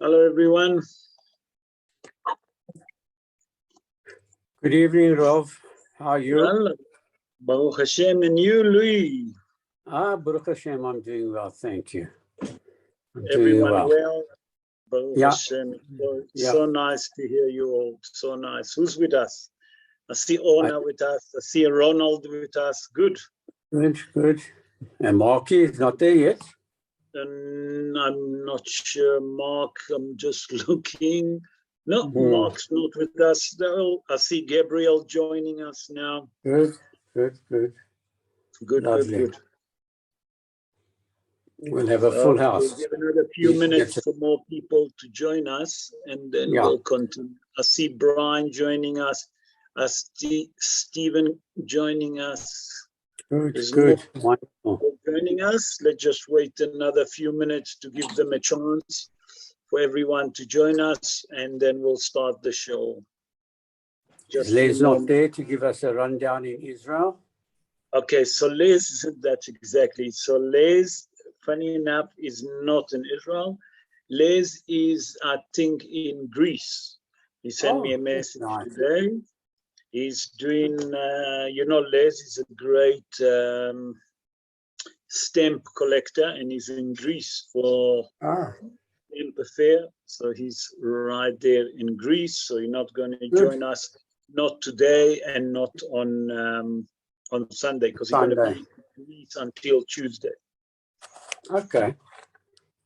Hello, everyone. Good evening, Rav. How are you? Well, Baruch Hashem, and you, Louis. Baruch Hashem, I'm doing well, thank you. I'm Everyone doing well. Baruch Yeah. Hashem. So nice to hear you all. So nice. Who's with us? I see Orna with us. I see Ronald with us. Good. Good. And Marky is not there yet? I'm not sure, Mark. I'm just looking. No, Mark's not with us. No, I see Gabriel joining us now. Good. Lovely. Good. We'll have a full house. We'll give another few minutes for more people to join us, and then we'll continue. I see Brian joining us. I see Stephen joining us. Good. Wonderful. Joining us. Let's just wait another few minutes to give them a chance for everyone to join us, and then we'll start the show. Is Les not there to give us a rundown in Israel? Okay, so Les, that's exactly. So Les, funny enough, is not in Israel. Les is, I think, in Greece. He sent me a message today. He's doing, Les is a great stamp collector, and he's in Greece for stamp affair. So he's right there in Greece. So he's not going to join us, not today and not on Sunday, because he's going to be in Greece until Tuesday. Okay.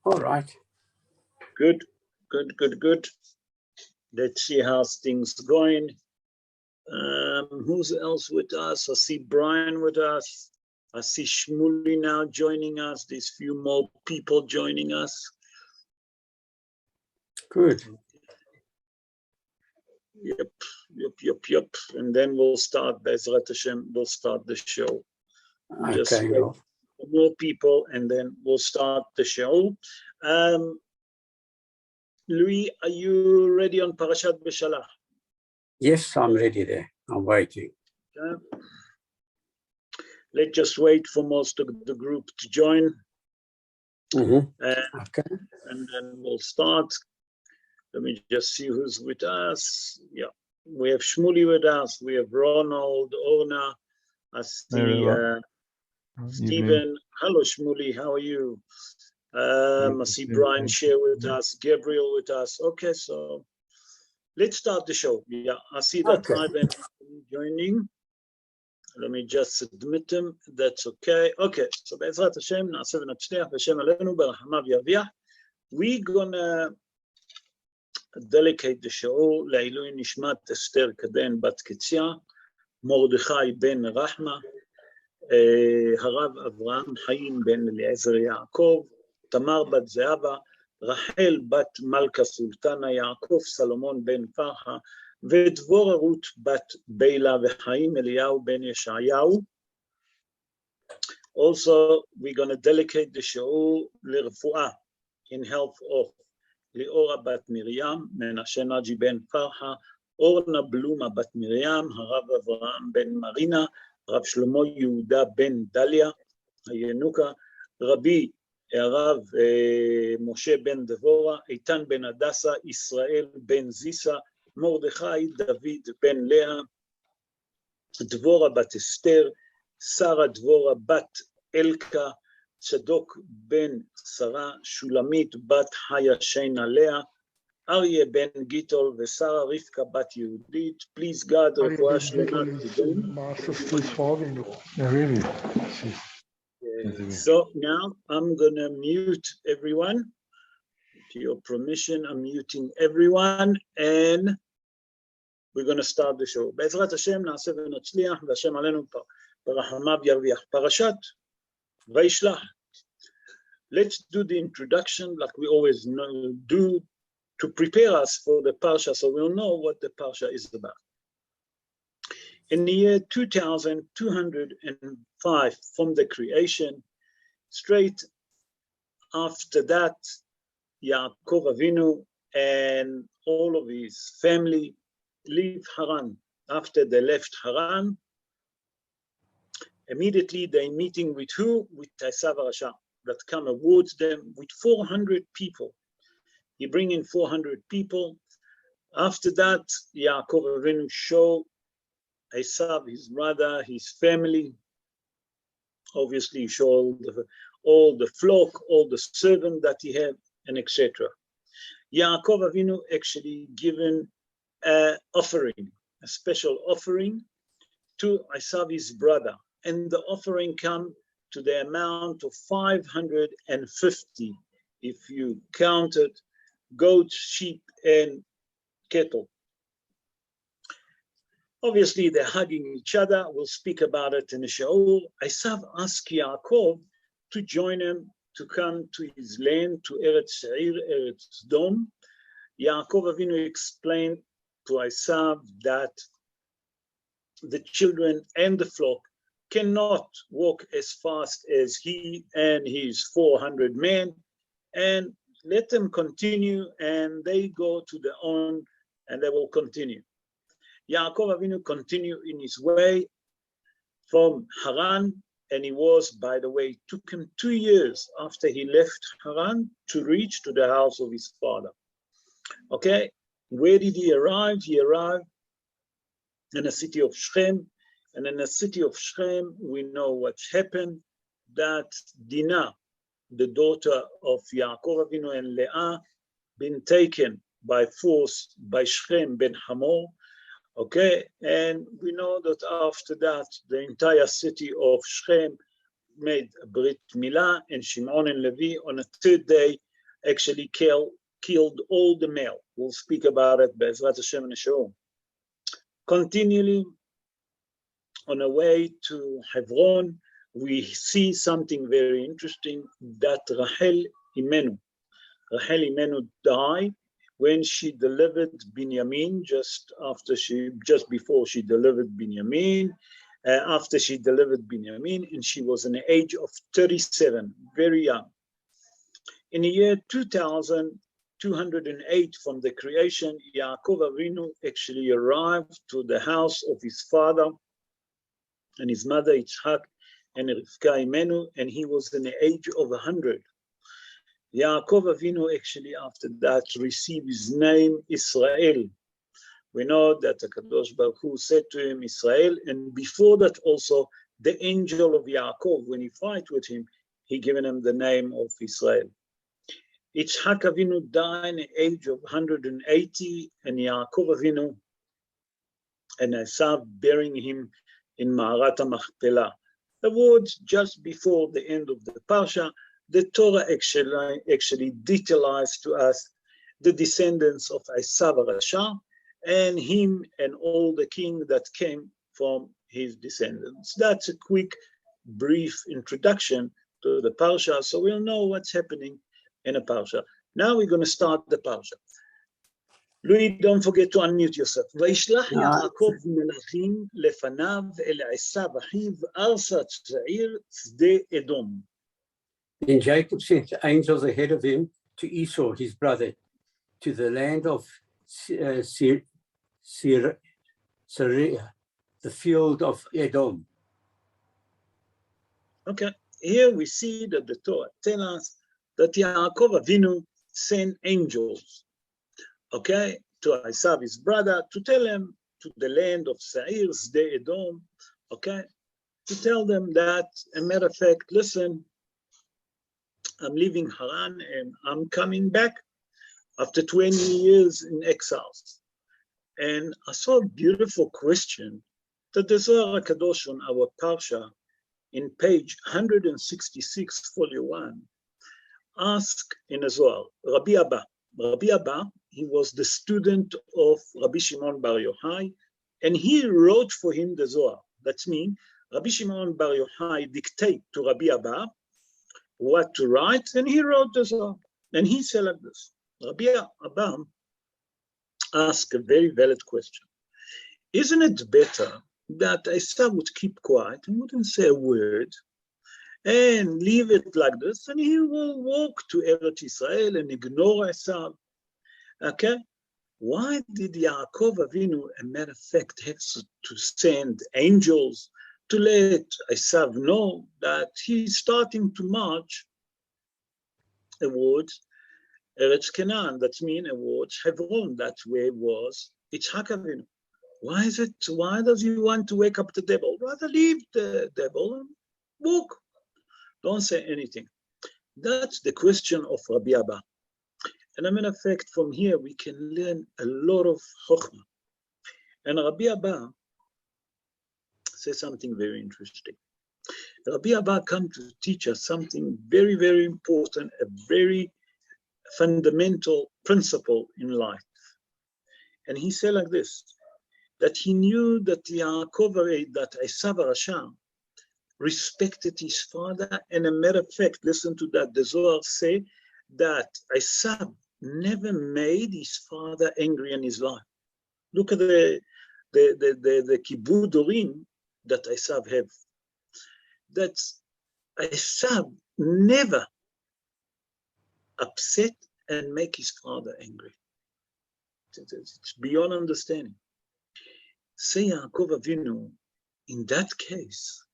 All right. Good. Let's see how things going. Who's else with us? I see Brian with us. I see Shmuley now joining us. There's a few more people joining us. Good. Yep. And then we'll start, Bezrat Hashem, we'll start the show. Just wait for more people, and then we'll start the show. Louis, are you ready on Parashat Vayishlach? Yes, I'm ready there. I'm waiting. Let's just wait for most of the group to join. And then we'll start. Let me just see who's with us. Yeah, we have Shmuley with us. We have Ronald, Orna. I see Stephen. Hello, Shmuley. How are you? I see Brian share with us, Gabriel with us. Okay, so let's start the show. Yeah, I see that Ivan joining. Let me just admit him. That's okay. Okay, so Be'ezrat Hashem, na'aseh v'natzliach v'Hashem aleinu berachamav yaviach. We're gonna dedicate the show לעילוי נשמת אסתר קדן בת קציה, מרדכי בן רחמה, הרב אברהם חיים בן אליעזר יעקב, תמר בת זהבה, רחל בת מלכה סולטנה יעקב, סלומון בן פרחה, ודבורה רות בת בילה וחיים אליהו בן ישעיהו. Also, we're going to dedicate the show לרפואה, in health of ליאורה בת מרים, מנשה נג'י בן פרחה, אורנה בלומה בת מרים, הרב אברהם בן מרינה, רב שלמה יהודה בן דליה, הינוקה, רבי הרב משה בן דבורה, איתן בן הדסה, ישראל בן זיסה, מרדכי דוד בן לאה, דבורה בת אסתר, שרה דבורה בת אלקה, צדוק בן שרה, שולמית בת חיה שינה לאה, אריה בן גיטול ושרה רבקה בת יהודית. Please God, רפואה שלמה. So now I'm gonna mute everyone. To your permission, I'm muting everyone, and we're gonna start the show. בעזרת השם נעשה ונצליח, והשם עלינו ברחמיו ירוויח. פרשת Vayishlach. Let's do the introduction like we always do to prepare us for the parsha, so we'll know what the parsha is about. In the year 2205 from the creation, straight after that, Yaakov Avinu and all of his family leave Haran. After they left Haran, immediately they're meeting with who? With Esav Rasha, that come towards them with 400 people. He bring in 400 people. After that, Yaakov Avinu show Esav, his brother, his family. Obviously, he showed all the flock, all the servant that he had, and etc. Yaakov Avinu actually given an offering, a special offering to Esav, his brother. And the offering come to the amount of 550, if you counted goats, sheep, and cattle. Obviously, they're hugging each other. We'll speak about it in the Shaul. Esav asked Yaakov to join him to come to his land, to Eretz Seir, Eretz Dom. Yaakov Avinu explained to Esav that the children and the flock cannot walk as fast as he and his 400 men, and let them continue, and they go to their own, and they will continue. Yaakov Avinu continued in his way from Haran, and he was, by the way, took him 2 years after he left Haran to reach to the house of his father. Okay, where did he arrive? He arrived in the city of Shechem, and in the city of Shechem, we know what happened, that Dinah, the daughter of Yaakov Avinu and Leah, been taken by force by Shechem ben Hamor. Okay, and we know that after that, the entire city of Shechem made a Brit Milah, and Shimon and Levy on the third day actually killed all the male. We'll speak about it, Be'ezrat Hashem, in the show. Continually, on the way to Hebron, we see something very interesting, that Rachel Imenu died when she delivered Binyamin, just before she delivered Binyamin, and she was in the age of 37, very young. In the year 2208 from the creation, Yaakov Avinu actually arrived to the house of his father and his mother Yitzhak and Rivka Imenu, and he was in the age of 100. Yaakov Avinu actually after that received his name Israel. We know that the Kadosh Baruch Hu said to him Israel, and before that also the angel of Yaakov, when he fight with him, he given him the name of Israel. Yitzhak Avinu died in the age of 180, and Yaakov Avinu and Esav bearing him in Ma'arat HaMachpelah. The words just before the end of the Parsha, the Torah actually details to us the descendants of Esav Rasha and him and all the king that came from his descendants. That's a quick, brief introduction to the Parsha, so we'll know what's happening in a Parsha. Now we're going to start the Parsha. Louis, don't forget to unmute yourself. Vayishlach Yaakov melachim lefanav el Esav achiv arsat Seir tzde Edom. Then Jacob sent angels ahead of him to Esau, his brother, to the land of Syria, the field of Edom. Okay, here we see that the Torah tells us that Yaakov Avinu sent angels, okay, to Esav, his brother, to tell him to the land of Seir, Tzde Edom, okay, to tell them that, a matter of fact, listen, I'm leaving Haran and I'm coming back after 20 years in exiles. And I saw a beautiful question that the Zohar HaKadosh on our Parsha in page 166, folio 1, asked in the Zohar, Rabbi Abba, he was the student of Rabbi Shimon Bar Yochai, and he wrote for him the Zohar. That means Rabbi Shimon Bar Yochai dictate to Rabbi Abba what to write, and he wrote the Zohar. And he said like this, Rabbi Abba asked a very valid question. Isn't it better that Esav would keep quiet and wouldn't say a word, and leave it like this, and he will walk to Eretz Israel and ignore Esav? Okay? Why did Yaakov Avinu, a matter of fact, have to send angels to let Esav know that he's starting to march towards Eretz Canaan, that means towards Hebron, that way was Yitzhak Avinu. Why does he want to wake up the devil? Rather leave the devil and walk. Don't say anything. That's the question of Rabbi Abba. And as a matter of fact, from here we can learn a lot of chokhmah. And Rabbi Abba says something very interesting. Rabbi Abba come to teach us something very, very important, a very fundamental principle in life. And he said like this, that he knew that Yaakov, that Esav Rasha, respected his father. And a matter of fact, listen to that, the Zohar say that Esav never made his father angry in his life. Look at the kibud orim that Esav have. That Esav never upset and make his father angry. It's beyond understanding. Say Yaakov Avinu, in that case,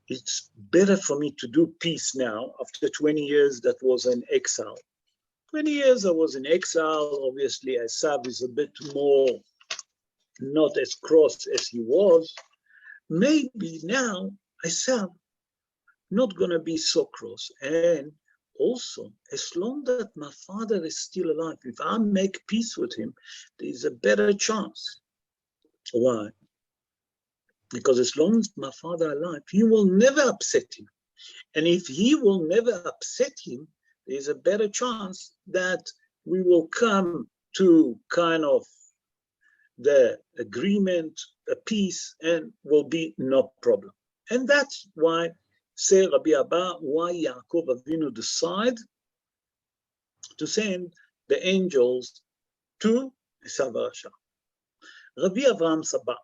it's better for me to do peace now after 20 years that was in exile. 20 years I was in exile. Obviously, Esav is a bit more not as cross as he was. Maybe now Esav not going to be so cross. And also, as long that my father is still alive, if I make peace with him, there is a better chance. Why? Because as long as my father is alive, he will never upset him. And if he will never upset him, there is a better chance that we will come to kind of the agreement, a peace, and will be no problem. And that's why, say Rabbi Abba, why Yaakov Avinu decide to send the angels to Esav Rasha. Rabbi Avraham Saba.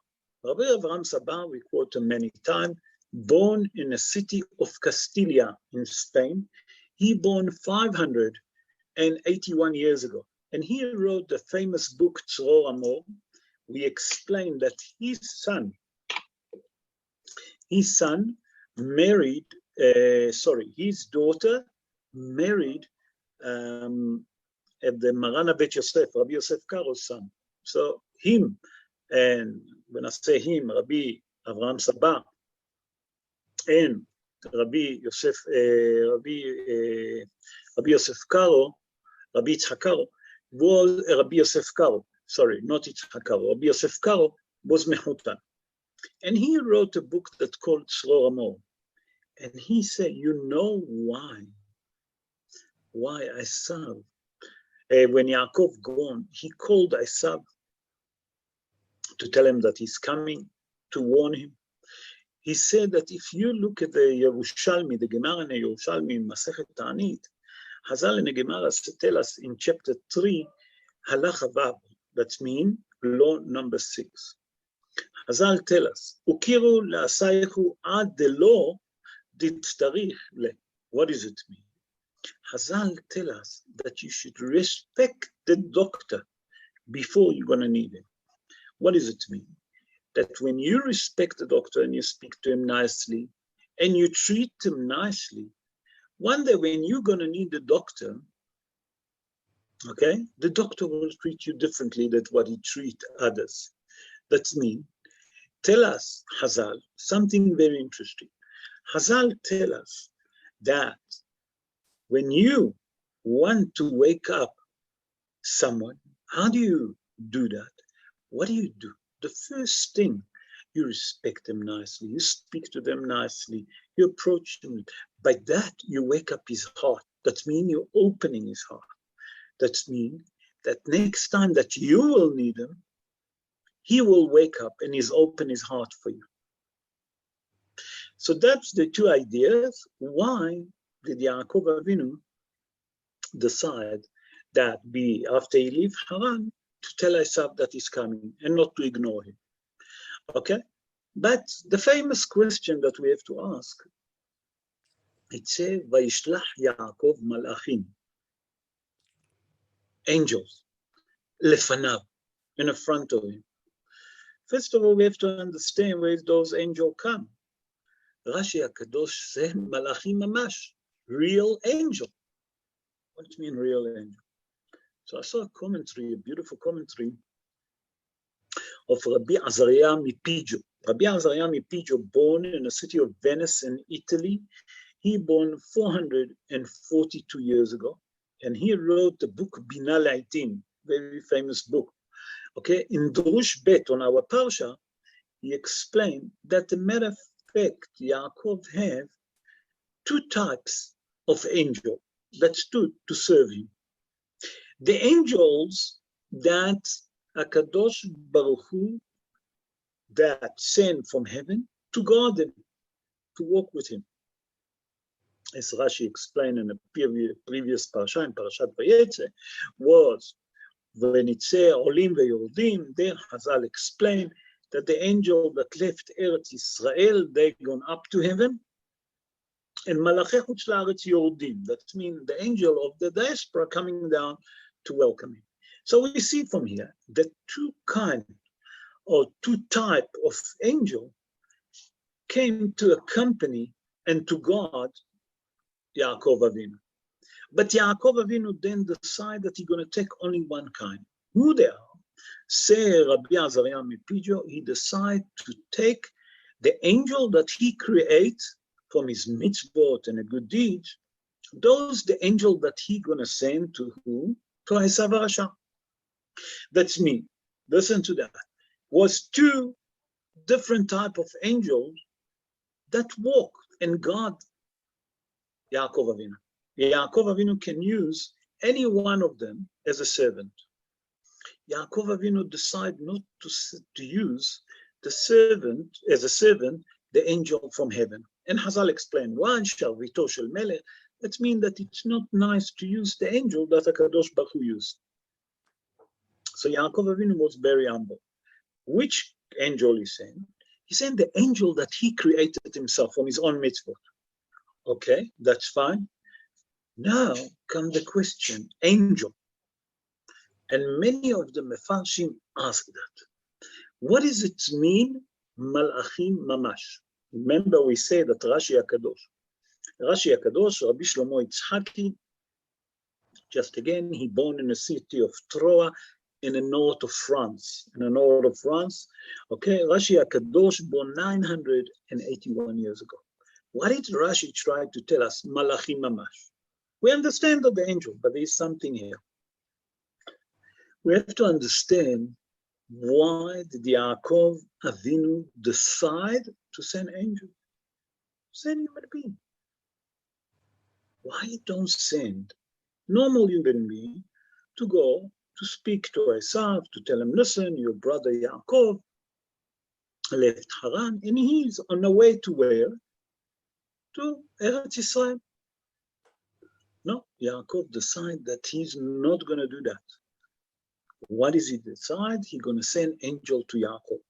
Rabbi Avraham Saba, we quote him many times, born in a city of Castilla in Spain. He born 581 years ago. And he wrote the famous book, Tzror Amor. We explain that his daughter married the Marana Bet Yosef, Rabbi Yosef Karo's son. So him, and when I say him, Rabbi Avraham Saba, and Rabbi Yosef Karo, Rabbi Yitzhak Karo, was Rabbi Yosef Karo. Sorry, not Yitzhak Karo. Rabbi Yosef Karo was Mechutan. And he wrote a book that's called Tzror Amor. And he said, you know why Esav, when Yaakov gone, he called Esav to tell him that he's coming, to warn him. He said that if you look at the Yerushalmi, the Gemara in Yerushalmi in Masechet Ta'anit, Hazal in the Gemara tell us in chapter 3, Halacha Vav, that means law number 6. Hazal tell us, Ukiru la'asaychu ad delo dittarich le. What does it mean? Hazal tell us that you should respect the doctor before you're going to need him. What does it mean? That when you respect the doctor and you speak to him nicely and you treat him nicely, one day when you're going to need the doctor, okay, the doctor will treat you differently than what he treats others. That's mean. Tell us, Hazal, something very interesting. Hazal tell us that when you want to wake up someone, how do you do that? What do you do? The first thing, you respect them nicely, you speak to them nicely, you approach them. By that, you wake up his heart. That means you're opening his heart. That means that next time that you will need him, he will wake up and he's open his heart for you. So that's the two ideas. Why did Yaakov Avinu decide that after he leaves Haran, to tell Esav that he's coming and not to ignore him? Okay? But the famous question that we have to ask, it says, Vayishlach Yaakov malachim, angels, lefanav, in the front of him. First of all, we have to understand where those angels come. Rashi HaKadosh said, malachim mamash, real angel. What do you mean real angel? So I saw a commentary, a beautiful commentary of Rabbi Azariah Mipigio. Rabbi Azariah Mipigio, born in the city of Venice in Italy. He born 442 years ago, and he wrote the book Bina Laitim, very famous book. Okay, in Drush Bet on our Parsha, he explained that the matter of fact, Yaakov have two types of angel that stood to serve him. The angels that HaKadosh Baruch Hu that sent from heaven to guard him, to walk with him. As Rashi explained in a previous Parsha, in Parashat Vayetze, was V'nitzeh Olim Ve'yordim. There Hazal explained that the angel that left Eretz Israel, they gone up to heaven, and Malachei Chutz La'aretz Yordim. That means the angel of the diaspora coming down to welcome him. So we see from here that two kind or two type of angel came to accompany and to guard Yaakov Avinu. But Yaakov Avinu then decided that he's going to take only one kind. Who they are? Say Rabbi Azariah Mipigio, he decided to take the angel that he creates from his mitzvot and a good deed. Those the angel that he going to send to who? To Esav Rasha. That's me. Listen to that. Was two different type of angels that walk and guard Yaakov Avinu. Yaakov Avinu can use any one of them as a servant. Yaakov Avinu decided not to use the servant as a servant, the angel from heaven. And Hazal explained, one sharvito shel melech, that means that it's not nice to use the angel that HaKadosh Baruch Hu used. So Yaakov Avinu was very humble. Which angel he sent? He sent the angel that he created himself from his own mitzvot. Okay, that's fine. Now comes the question, angel. And many of the Mefarshim ask that. What does it mean, Malachim Mamash? Remember we say that Rashi HaKadosh, Rabbi Shlomo Yitzhaki, just again, he born in the city of Troyes in the north of France. Okay, Rashi HaKadosh born 981 years ago. What did Rashi try to tell us? Malachim Mamash. We understand of the angel, but there is something here. We have to understand why did Yaakov Avinu decide to send angel? Send human being. Why don't send normal human being to go to speak to Esav, to tell him, listen, your brother Yaakov left Haran, and he's on the way to where? To Eretz Israel. No, Yaakov decided that he's not going to do that. What does he decide? He's going to send angel to Yaakov.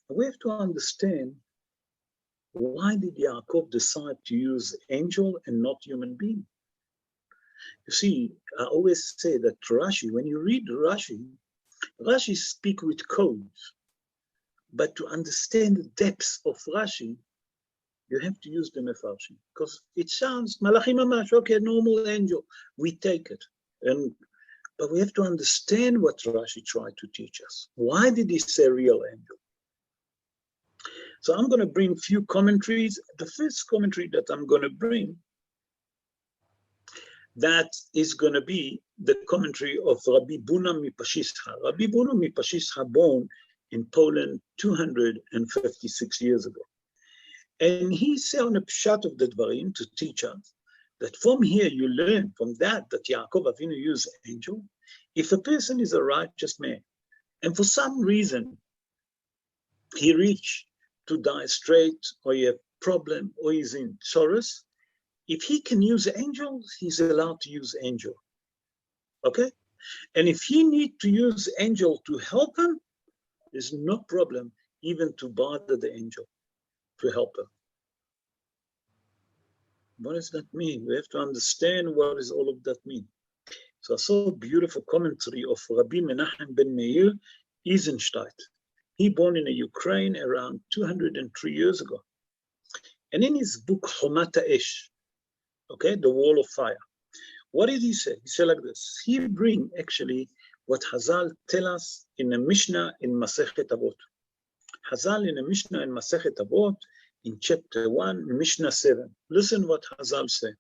We have to understand, why did Yaakov decide to use angel and not human being? You see, I always say that Rashi, when you read Rashi speak with codes. But to understand the depths of Rashi, you have to use the Mefarshim. Because it sounds, Malachim Mamash, okay, normal angel, we take it. But we have to understand what Rashi tried to teach us. Why did he say real angel? So I'm going to bring a few commentaries. The first commentary that I'm going to bring, that is going to be the commentary of Rabbi Buna Mipashischa. Rabbi Buna Mipashischa born in Poland 256 years ago. And he said on a pshat of the Dvarim to teach us that from here you learn from that Yaakov Avinu used angel. If a person is a righteous man, and for some reason he reached to die straight, or he have problem, or he's in sorrows, if he can use angels, he's allowed to use angel. Okay? And if he need to use angel to help him, there's no problem even to bother the angel to help him. What does that mean? We have to understand what does all of that mean. So I saw a beautiful commentary of Rabbi Menachem ben Meir Eisenstadt. He born in Ukraine around 203 years ago. And in his book, Chomat HaEsh, okay, The Wall of Fire, What did he say? He said like this. He bring actually what Hazal tell us in the Mishnah in Masechet Avot. Hazal in the Mishnah in Masechet Avot in chapter 1, Mishnah 7. Listen what Hazal say.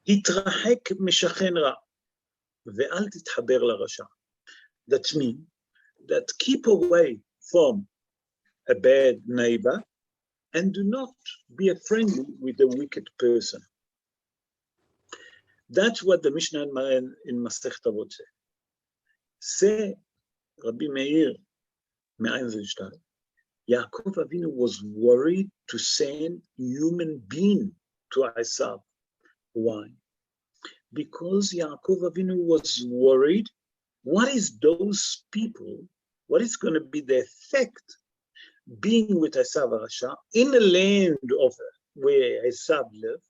התרחק משכן רע ואל תתחבר לרשע. That means that keep away from a bad neighbor and do not be friendly with the wicked person. That's what the Mishnah in Masechet Avot say. Say Rabbi Meir Me'ayin Yaakov Avinu was worried to send human being to Esav. Why? Because Yaakov Avinu was worried, what is those people, what is going to be the effect being with Esav Rasha in the land of where Esav lived,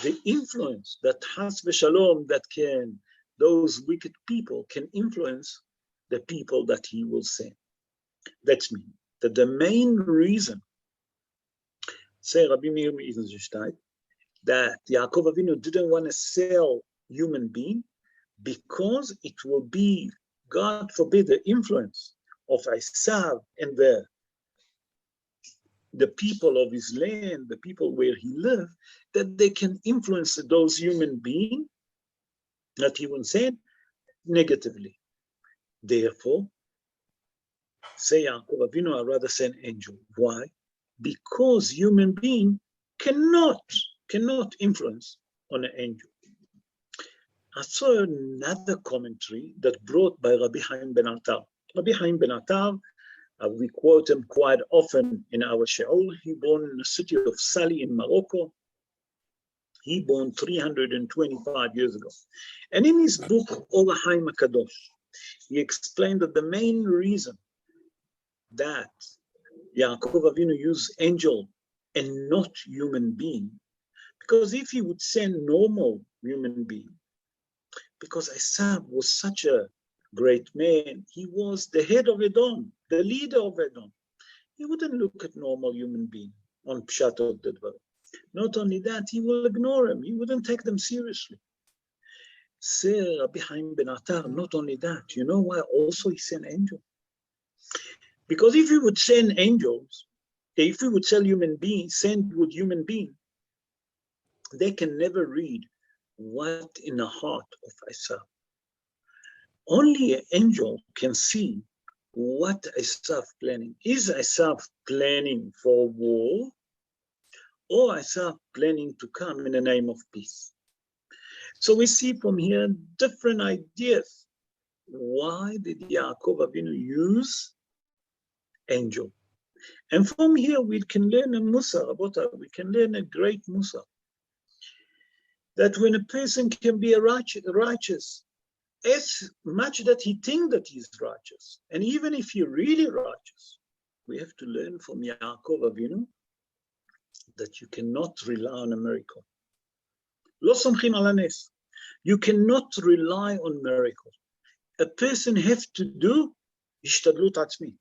the influence that has v'shalom that can, those wicked people can influence the people that he will send. That means that the main reason, say Rabbi Meir Me'ayin that Yaakov Avinu didn't want to sell human being because it will be, God forbid, the influence of Esav and the people of his land, the people where he lived, that they can influence those human beings that he will send negatively. Therefore, say Yaakov Avinu, I'd rather send angel. Why? Because human being cannot influence on an angel. I saw another commentary that brought by Rabbi Chaim ben Atar. Rabbi Chaim ben Atar, we quote him quite often in our Sheol. He born in the city of Sali in Morocco. He born 325 years ago. And in his book, Or HaChaim HaKadosh, he explained that the main reason that Yaakov Avinu used angel and not human being, because if he would send normal human being, because Esav was such a great man, he was the head of Edom, the leader of Edom. He wouldn't look at normal human being on Pshat of the Dvar. Not only that, he will ignore him. He wouldn't take them seriously. Say Rabbi Chaim ben Atar, not only that, you know why also he sent angels? Because if he would send angels, if he would send human beings, they can never read what in the heart of Esav. Only an angel can see what Esav planning. Is Esav planning for war, or Esav planning to come in the name of peace? So we see from here different ideas. Why did Yaakov Avinu use angel? And from here we can learn a Musar, we can learn a great Musar. That when a person can be righteous, as much that he thinks that he's righteous, and even if you're really righteous, we have to learn from Yaakov Avinu that you cannot rely on a miracle. Lo somchim al hanes. You cannot rely on miracles. A person has to do ishtadlut atzmit.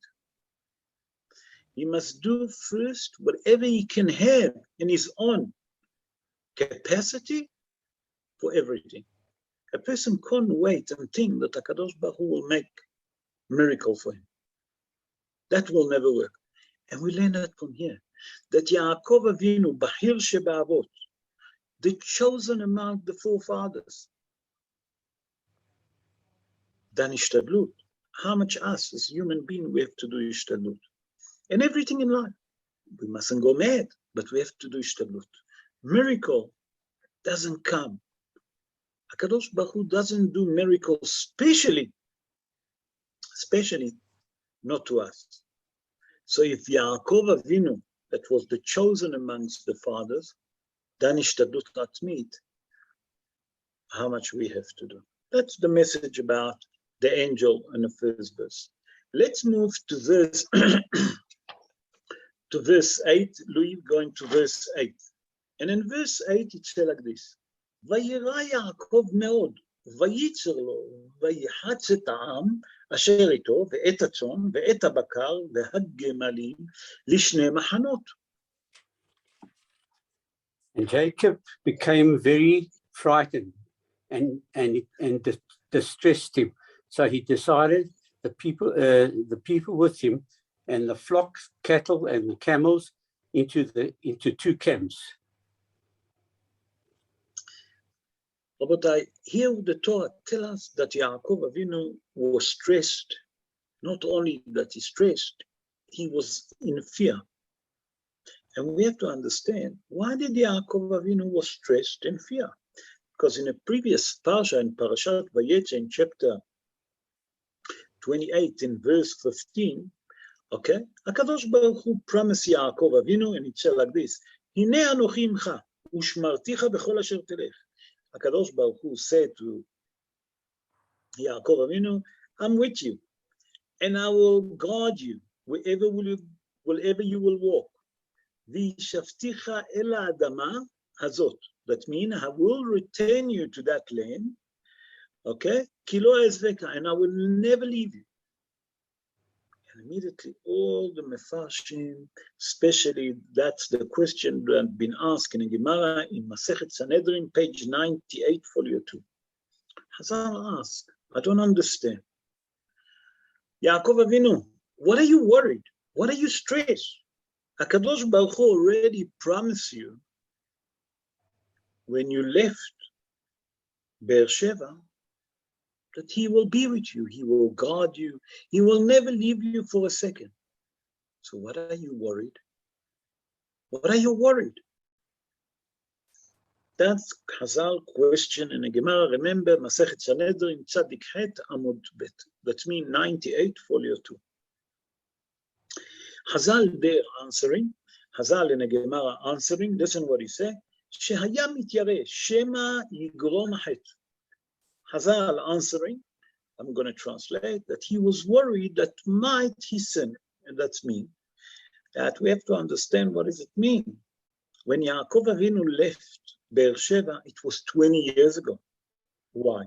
He must do first whatever he can have in his own capacity for everything. A person can't wait and think that HaKadosh Baruch Hu will make miracle for him. That will never work. And we learn that from here, that Yaakov Avinu, Bahir Sheba'avot, the chosen among the forefathers, done ishtadlut. How much us as human beings we have to do ishtadlut? And everything in life. We mustn't go mad, but we have to do ishtadlut. Miracle doesn't come. HaKadosh Baruch Hu doesn't do miracles especially not to us. So if Yaakov Avinu, that was the chosen amongst the fathers, dan ishtadlut atzmit, how much we have to do. That's the message about the angel in the first verse. Let's move to verse to verse 8. Louis, going to verse 8. And in verse 8 it says like this: וירא יעקב מאוד, וייצר לו, ויחץ את העם אשר איתו, ואת הצאן, ואת הבקר, והגמלים, לשני מחנות. And Jacob became very frightened and distressed him. So he decided the people with him and the flocks, cattle, and the camels into two camps. Rabotai, here the Torah tells us that Yaakov Avinu was stressed. Not only that he's stressed, he was in fear. And we have to understand, why did Yaakov Avinu was stressed and fear? Because in a previous parsha, in Parashat Vayetze, in chapter 28, in verse 15, okay, HaKadosh Baruch Hu promised Yaakov Avinu, and it said like this, Hinei anochi imcha, ushmarticha bechol asher telech. HaKadosh Baruch Hu said to Yaakov Avinu, I'm with you, and I will guard you wherever you will walk. V'shavticha el ha'adama hazot. That means I will return you to that land, okay? Ki lo ezveka, and I will never leave you. And immediately all the mefarshim, especially that's the question that had been asked in the Gemara in Masechet Sanhedrin, page 98, folio 2. Hazal asked, I don't understand. Yaakov Avinu, what are you worried? What are you stressed? HaKadosh Baruch Hu already promised you when you left Beersheba that he will be with you, he will guard you, he will never leave you for a second. So what are you worried? What are you worried? That's Chazal question in the Gemara. Remember, Masechet Sanhedrin, Tzadik Het Amud Bet. That means 98, folio 2. Chazal there answering, Chazal in the Gemara answering, listen what he said, Shehaya mityare, Shema yigrom het. Chazal answering, I'm going to translate, that he was worried that might he sin. And that's mean. That we have to understand what does it mean. When Yaakov Avinu left Beersheba, it was 20 years ago. Why?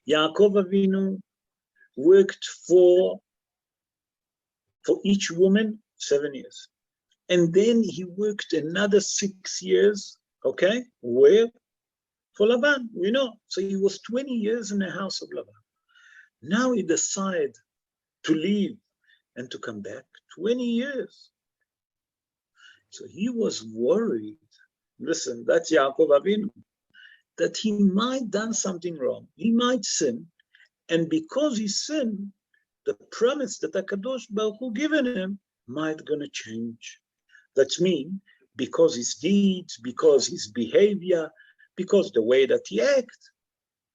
Yaakov Avinu worked for each woman 7 years. And then he worked another 6 years, okay? Where? For Laban, we know. So he was 20 years in the house of Laban. Now he decided to leave and to come back 20 years. So he was worried, listen, that's Yaakov Avinu, that he might done something wrong. He might sin. And because he sinned, the promise that HaKadosh Baruch Hu given him might gonna change. That means because his deeds, because his behavior, because the way that he acts,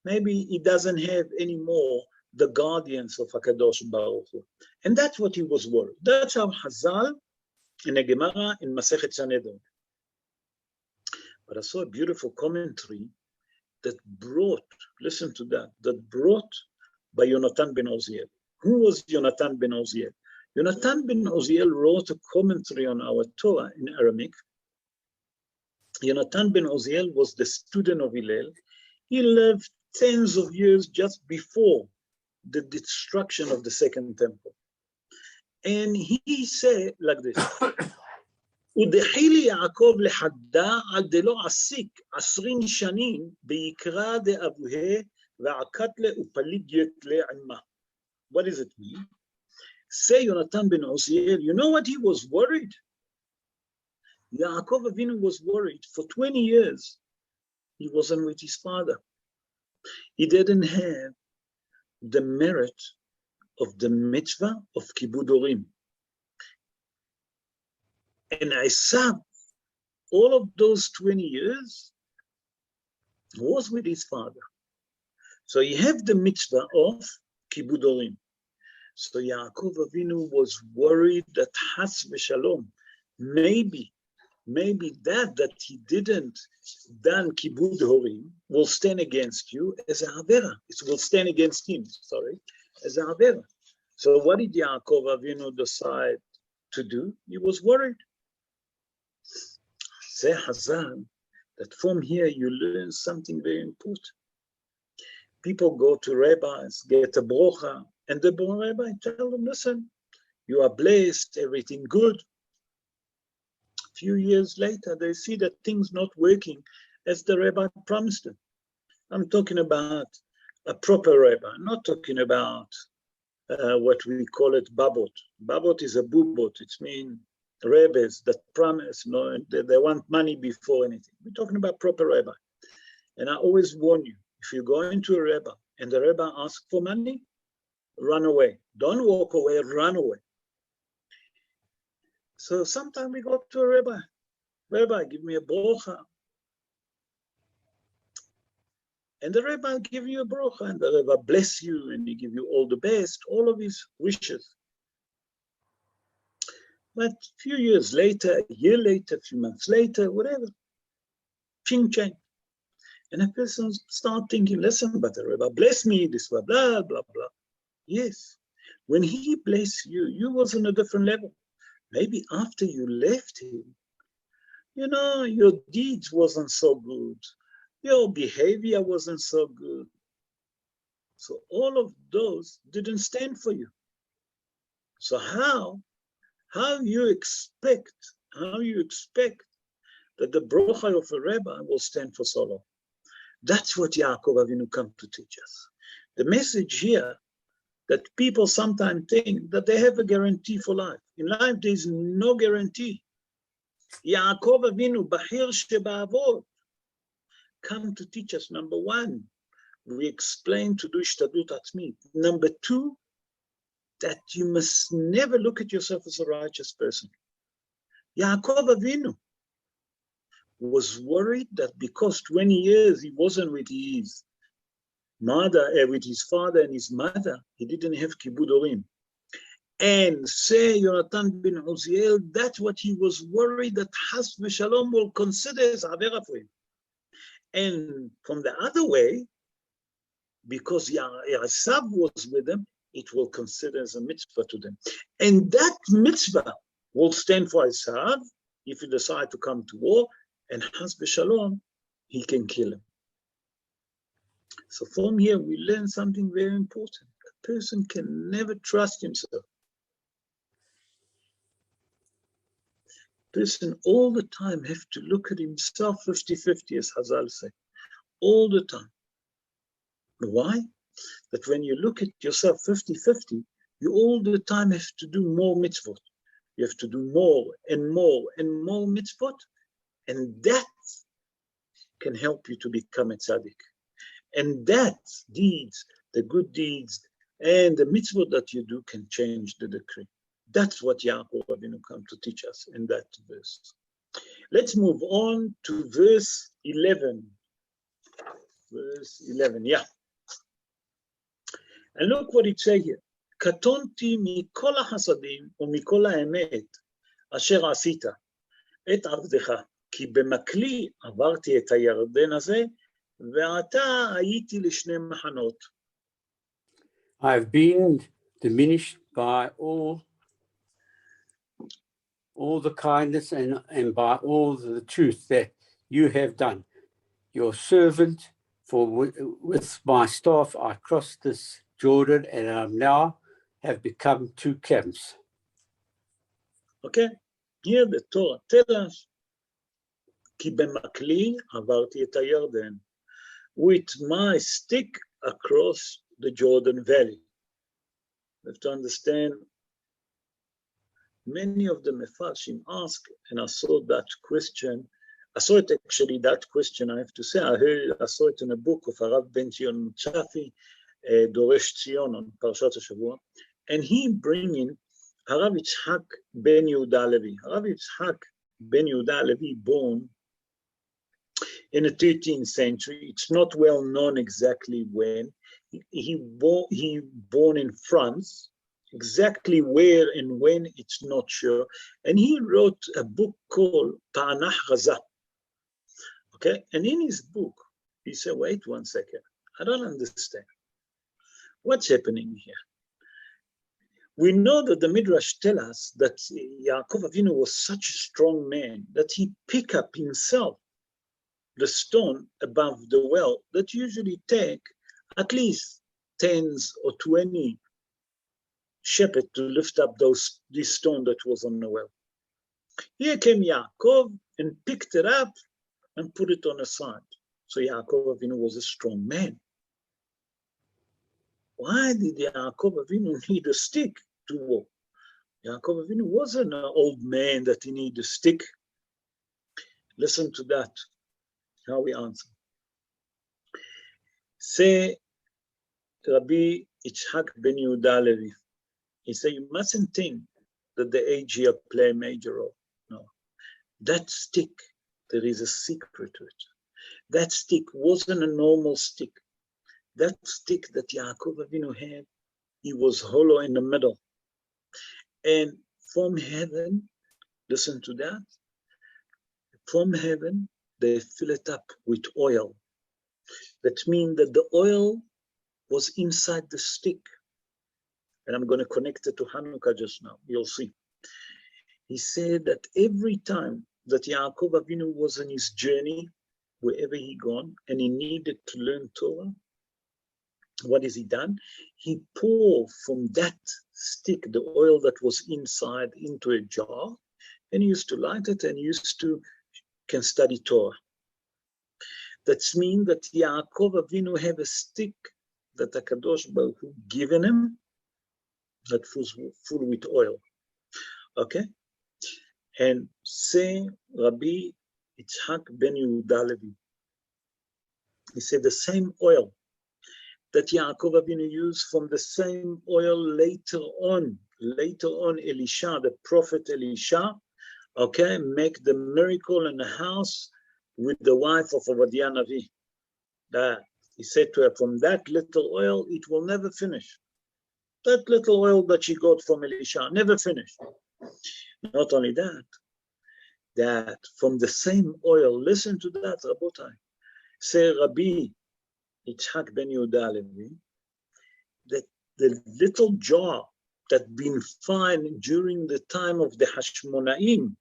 maybe he doesn't have anymore the guardians of HaKadosh Baruch Hu. And that's what he was worried. That's how Hazal in the Gemara in Masechet Sanhedrin. But I saw a beautiful commentary that brought, listen to that, that brought by Yonatan ben Oziel. Who was Yonatan ben Oziel? Yonatan ben Oziel wrote a commentary on our Torah in Aramaic. Yonatan ben Oziel was the student of Hillel. He lived tens of years just before the destruction of the Second Temple. And he said like this, ודחילי יעקב לחדה על דלא עסיק 20 שנים ביקרא דאבוה ועקת לה ופליגית לה עמה. What does it mean? Say Yonatan ben Oziel, you know what he was worried? Yaakov Avinu was worried for 20 years. He wasn't with his father. He didn't have the merit of the mitzvah of Kibud Horim. And Esav, all of those 20 years, was with his father. So he had the mitzvah of Kibud Horim. So Yaakov Avinu was worried that Has v'Shalom, maybe that he didn't done Kibud Horim will stand against you as a Havera. It will stand against him, as a Havera. So what did Yaakov Avinu decide to do? He was worried. Say Hazan, that from here you learn something very important. People go to rabbis, get a brocha, and the rabbi tell them, listen, you are blessed, everything good. A few years later, they see that things not working as the rabbi promised them. I'm talking about a proper rabbi. I'm not talking about what we call it babot. Babot is a bubot. It means rabbis that promise, they want money before anything. We're talking about proper rabbi. And I always warn you, if you go into a rabbi and the rabbi asks for money, run away. Don't walk away, run away. So sometimes we go to a rabbi. Rabbi, give me a brocha. And the rabbi give you a brocha, and the rabbi bless you, and he give you all the best, all of his wishes. But a few years later, a year later, a few months later, whatever, ching chang. And a person start thinking, listen, but the rabbi bless me, this blah, blah, blah, blah. Yes, when he blessed you, you was on a different level. Maybe after you left him, your deeds wasn't so good. Your behavior wasn't so good. So all of those didn't stand for you. So how you expect that the brocha of a rabbi will stand for so long? That's what Yaakov Avinu come to teach us. The message here that people sometimes think that they have a guarantee for life. In life, there is no guarantee. Yaakov Avinu, Bahir Sheba'avot, come to teach us, number one, we explain to do Ishtadlut Atzmit. Number two, that you must never look at yourself as a righteous person. Yaakov Avinu was worried that because 20 years he wasn't with his mother, with his father and his mother, he didn't have Kibud Orim. And say Yonatan bin Uziel, that's what he was worried that Has v'Shalom will consider as Avera for him. And from the other way, because Yasav was with them, it will consider as a mitzvah to them. And that mitzvah will stand for Yasav if he decide to come to war, and Has v'Shalom, he can kill him. So from here, we learn something very important. A person can never trust himself. A person all the time have to look at himself 50-50, as Hazal say. All the time. Why? That when you look at yourself 50-50, you all the time have to do more mitzvot. You have to do more and more and more mitzvot, and that can help you to become a tzaddik. And that deeds, the good deeds, and the mitzvot that you do can change the decree. That's what Yaakov Avinu come to teach us in that verse. Let's move on to verse 11. Verse 11, yeah. And look what it says here. Katonti mikol hasadim umikol haemet asher asita et avdecha ki bemakli avarti et hayarden hazeh ve'ata hayiti lishne machanot. I have been diminished by all the kindness and by all the truth that you have done. Your servant, for with my staff I crossed this Jordan, and I now have become two camps. Okay, here the Torah tells us, Ki bemakli avarti et hayarden. With my stick across the Jordan Valley. You have to understand, many of the Mefarshim ask, and I saw that question. I saw it actually, that question, I have to say, I saw it in a book of Harav Ben Zion Chafi, Doresh Tzion, on Parashat HaShavua, and he bringing Harav Yitzhak Ben Yehuda Levy. Harav Yitzhak Ben Yehuda Levy born in the 13th century. It's not well known exactly when. He born in France. Exactly where and when, it's not sure. And he wrote a book called Ta'anach Raza. Okay, and in his book, he said, wait one second, I don't understand. What's happening here? We know that the Midrash tells us that Yaakov Avinu was such a strong man that he picked up himself the stone above the well that usually take at least 10 or 20 shepherds to lift up this stone that was on the well. Here came Yaakov and picked it up and put it on the side. So Yaakov Avinu was a strong man. Why did Yaakov Avinu need a stick to walk? Yaakov Avinu wasn't an old man that he needed a stick. Listen to that, how we answer. Say, Rabbi Yitzhak ben Yehuda Levy, he said, you mustn't think that the age here play a major role. No. That stick, there is a secret to it. That stick wasn't a normal stick. That stick that Yaakov Avinu had, he was hollow in the middle. And from heaven, listen to that, from heaven, they fill it up with oil. That means that the oil was inside the stick. And I'm going to connect it to Hanukkah just now, you'll see. He said that every time that Yaakov Avinu was on his journey, wherever he gone, and he needed to learn Torah, what has he done? He poured from that stick, the oil that was inside, into a jar, and he used to light it and can study Torah. That means that Yaakov Avinu have a stick that HaKadosh Baruch Hu given him that was full with oil. Okay? And say Rabbi Yitzhak ben Yehuda Levy, he said the same oil that Yaakov Avinu used, from the same oil later on Elisha, the prophet Elisha, okay, make the miracle in the house with the wife of Obadiah Navi. That he said to her, from that little oil, it will never finish. That little oil that she got from Elisha, never finished. Not only that, that from the same oil, listen to that, Rabotai, say Rabbi Yitzhak ben Yehuda Levi, that the little jar that been found during the time of the Hashmonaim,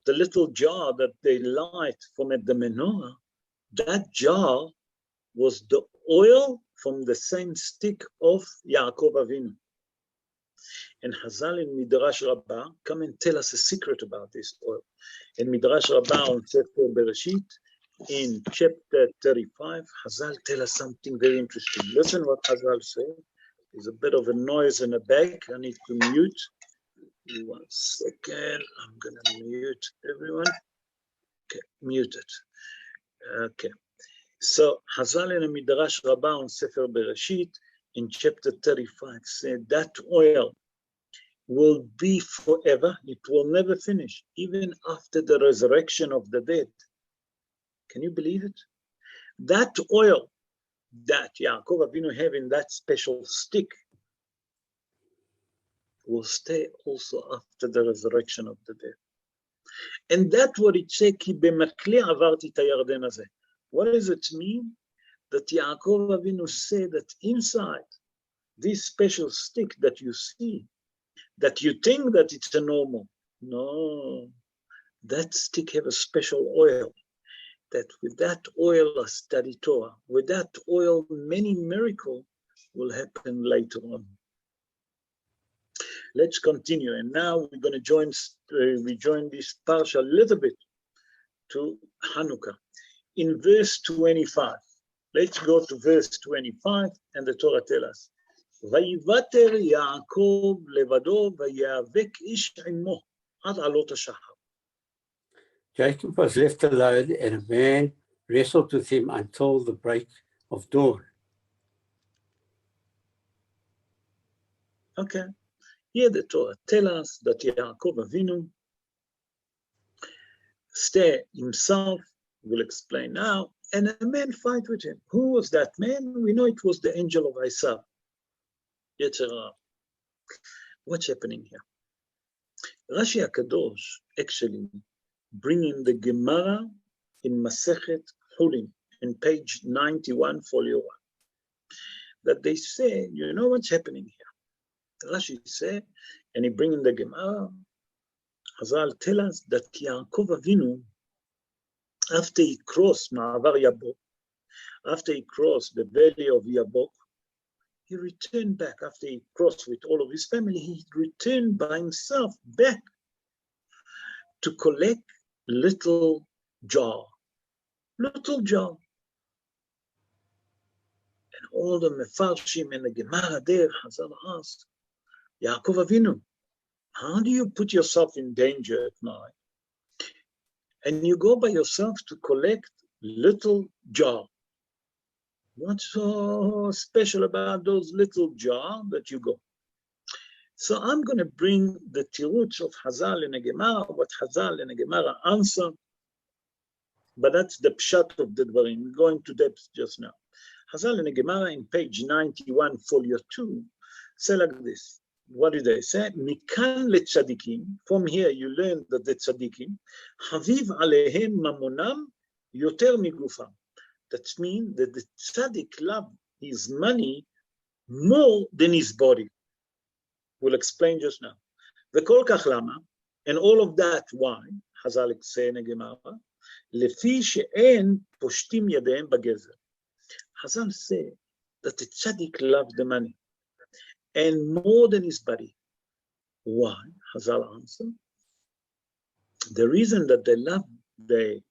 the little jar that they light from the menorah, that jar was the oil from the same stick of Yaakov Avinu. And Hazal in Midrash Rabbah come and tell us a secret about this oil. In Midrash Rabbah on Sefer Bereshit, in chapter 35, Hazal tell us something very interesting. Listen what Hazal said. There's a bit of a noise in the back. I need to mute. 1 second. I'm going to mute everyone. Okay, mute it. Okay. So Hazal in the Midrash Rabbah on Sefer Bereshit, in chapter 35, said that oil will be forever. It will never finish, even after the resurrection of the dead. Can you believe it? That oil that Yaakov Avinu have in that special stick will stay also after the resurrection of the dead. And that's what it says, ki b'makli avarti את הירדן הזה. What does it mean? That Yaakov Avinu said that inside this special stick that you see, that you think that it's a normal. No, that stick have a special oil. That with that oil I study Torah. With that oil, many miracles will happen later on. Let's continue. And now we're going to rejoin this parsha a little bit to Hanukkah. In verse 25, let's go to verse 25, and the Torah tells us, ויוותר יעקב לבדו ויאבק איש עמו עד עלות השחר. Jacob was left alone, and a man wrestled with him until the break of dawn. Okay. Here the Torah tells us that Yaakov Avinu stay himself, we'll explain now, and a man fight with him. Who was that man? We know it was the angel of Isaac. What's happening here? Rashi HaKadosh actually bringing the Gemara in Masechet Hulin in page 91, folio 1. That they say, you know what's happening here? Rashi say, and he bring in the Gemara, Hazal tell us that Yaakov Avinu, after he crossed Ma'avar Yabok, after he crossed the valley of Yabok, he returned back. After he crossed with all of his family, he returned by himself back to collect little jar. little jar. And all the Mefarshim and the Gemara there, Hazal asked, Yaakov Avinu, how do you put yourself in danger at night? And you go by yourself to collect little jar. What's so special about those little jar that you go? So I'm going to bring the tirutz of Hazal and the Gemara, what Hazal and the Gemara answer, but that's the pshat of the dvarim. We're going to depth just now. Hazal and the Gemara in page 91, folio 2, say like this. What do they say? Mikan letzadikim. From here you learn that the tzadikim, Haviv alehem mamonam yoter migufam. That means that the tzadik love his money more than his body. We'll explain just now. V'kol kach lama, and all of that why? Hazal say in the Gemara, lefi she'en poshtim yadeim bagezer. Hazal say that the tzaddik loves the money and more than his body. Why? Hazal answer. The reason that they love the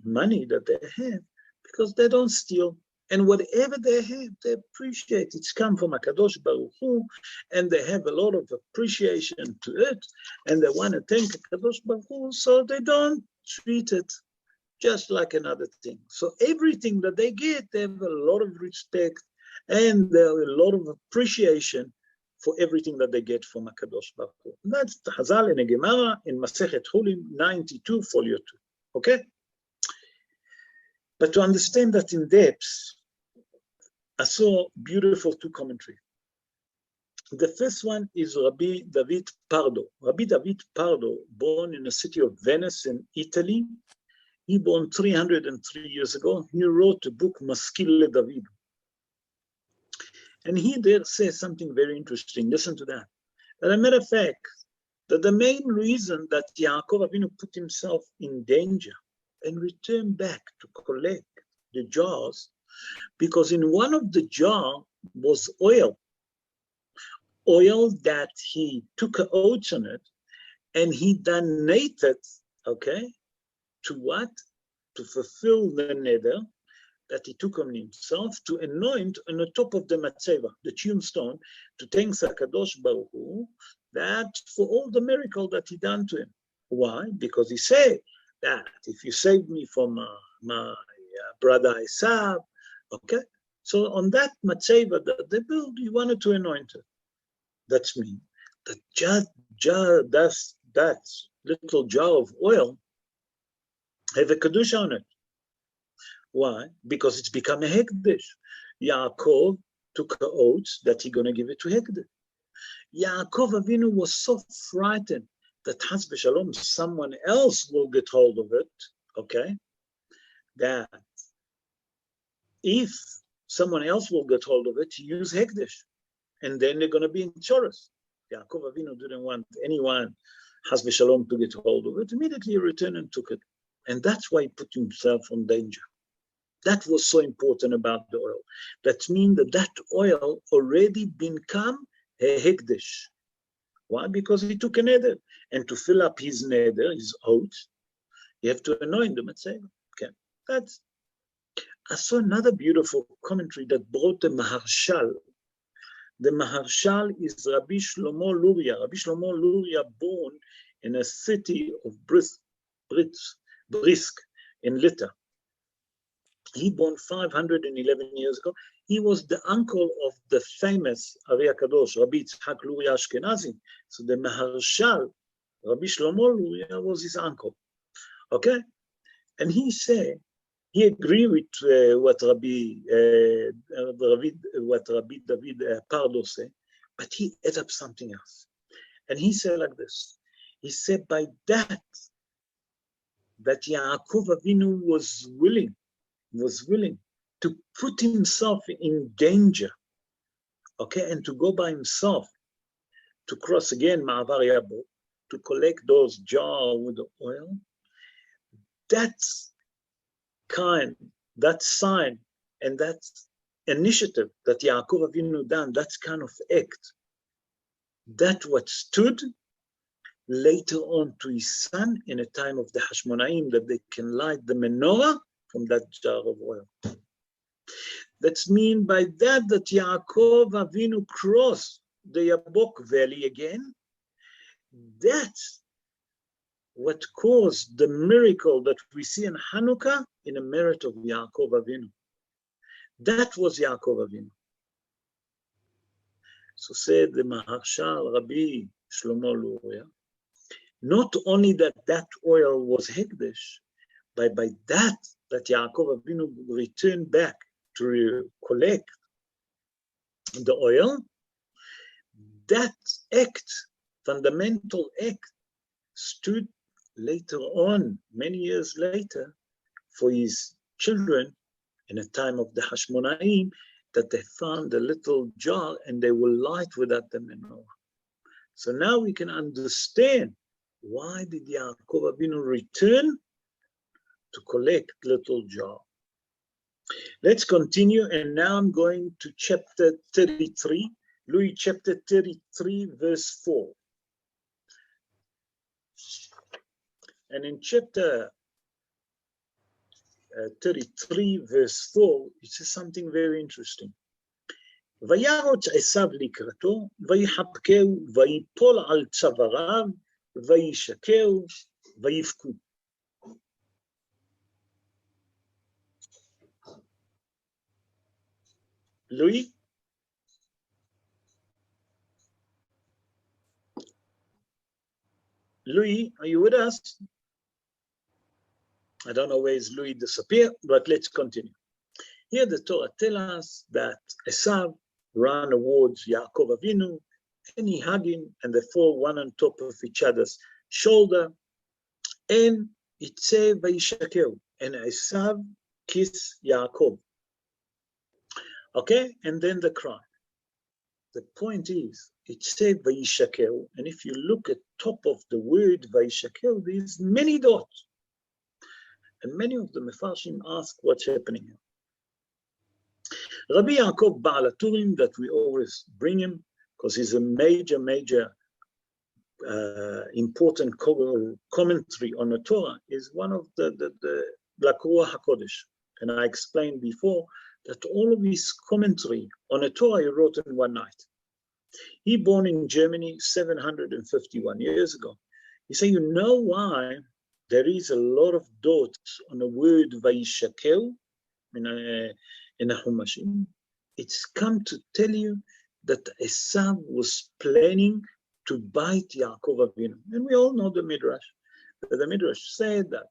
money that they have, because they don't steal. And whatever they have, they appreciate. It's come from HaKadosh Baruch Hu, and they have a lot of appreciation to it, and they want to thank HaKadosh Baruch Hu, so they don't treat it just like another thing. So everything that they get, they have a lot of respect, and there are a lot of appreciation for everything that they get from HaKadosh Baruch Hu. That's Hazal and Gemara in Masechet Chulim 92, folio 2. Okay? But to understand that in depth, I saw beautiful two commentaries. The first one is Rabbi David Pardo. Rabbi David Pardo, born in the city of Venice in Italy, he born 303 years ago. He wrote a book, Maskil David. And he there says something very interesting. Listen to that. As a matter of fact, that the main reason that Yaakov Avinu put himself in danger and returned back to collect the jars, because in one of the jars was oil that he took an oath on it, and he donated, okay, to what? To fulfill the neder that he took on himself to anoint on the top of the matzeva, the tombstone, to thank HaKadosh Baruch Hu that for all the miracle that he done to him. Why? Because he said that if you save me from my brother Esav, okay, so on that matzeva that they built, he wanted to anoint it. That's mean that that little jar of oil have a kedusha on it. Why? Because it's become a hekdesh. Yaakov took an oath that he's going to give it to hekdesh. Yaakov Avinu was so frightened that Chas v'Shalom, someone else will get hold of it, okay? That if someone else will get hold of it, he use hekdesh, and then they're going to be in chorus. Yaakov Avinu didn't want anyone, Chas v'Shalom, to get hold of it. Immediately he returned and took it. And that's why he put himself in danger. That was so important about the oil. That means that oil already become a hekdesh. Why? Because he took a neder. And to fill up his neder, his oath, you have to anoint the matzeva. Okay, that's. I saw another beautiful commentary that brought the Maharshal. The Maharshal is Rabbi Shlomo Luria. Rabbi Shlomo Luria, born in a city of Brisk in Lita. He born 511 years ago. He was the uncle of the famous Ari HaKadosh, Rabbi Yitzhak Luria Ashkenazi. So the Maharshal, Rabbi Shlomo Luria, was his uncle. Okay? And he said, he agreed with what Rabbi David Pardo said, but he added up something else. And he said like this. He said, by that Yaakov Avinu was willing to put himself in danger, okay, and to go by himself to cross again Ma'avar Yabok, to collect those jars with the oil. That's that sign, and that initiative that Yaakov Avinu done, that kind of act, that what stood later on to his son in a time of the Hashmonaim, that they can light the menorah from that jar of oil. That's mean by that Yaakov Avinu crossed the Yabok Valley again. That's what caused the miracle that we see in Hanukkah in the merit of Yaakov Avinu. That was Yaakov Avinu. So said the Maharshal Rabbi Shlomo Luria, not only that oil was Hekdesh, but by that Yaakov Avinu returned back to collect the oil, that act, fundamental act, stood later on, many years later, for his children in a time of the Hashmonaim, that they found a little jar and they will light without the menorah. So now we can understand why did Yaakov Avinu return to collect little jar. Let's continue, and now I'm going to chapter 33, Louis chapter 33, verse 4. And in chapter 33, verse 4, it says something very interesting. וירוץ עשיו לקראתו, ויחבקהו, ויפול על צוואריו, וישקהו, ויבכו. Louis? Louis, are you with us? I don't know where is Louis disappeared, but let's continue. Here the Torah tells us that Esav ran towards Yaakov Avinu, and he hugged him, and they fall one on top of each other's shoulder, and it says Vayishlach, and Esav kissed Yaakov. Okay, and then the cry. The point is, it says Vayishlach, and if you look at top of the word Vayishlach, there's many dots. And many of the Mefarshim ask what's happening here. Rabbi Yaakov Baal HaTurim, that we always bring him, because he's a major important commentary on the Torah, is one of the Lakruah HaKodesh. And I explained before that all of his commentary on the Torah he wrote in one night. He born in Germany 751 years ago. He said, you know why there is a lot of dots on the word Vayishlach in the Humashim? It's come to tell you that Esav was planning to bite Yaakov Avinu. And we all know the Midrash. The Midrash said that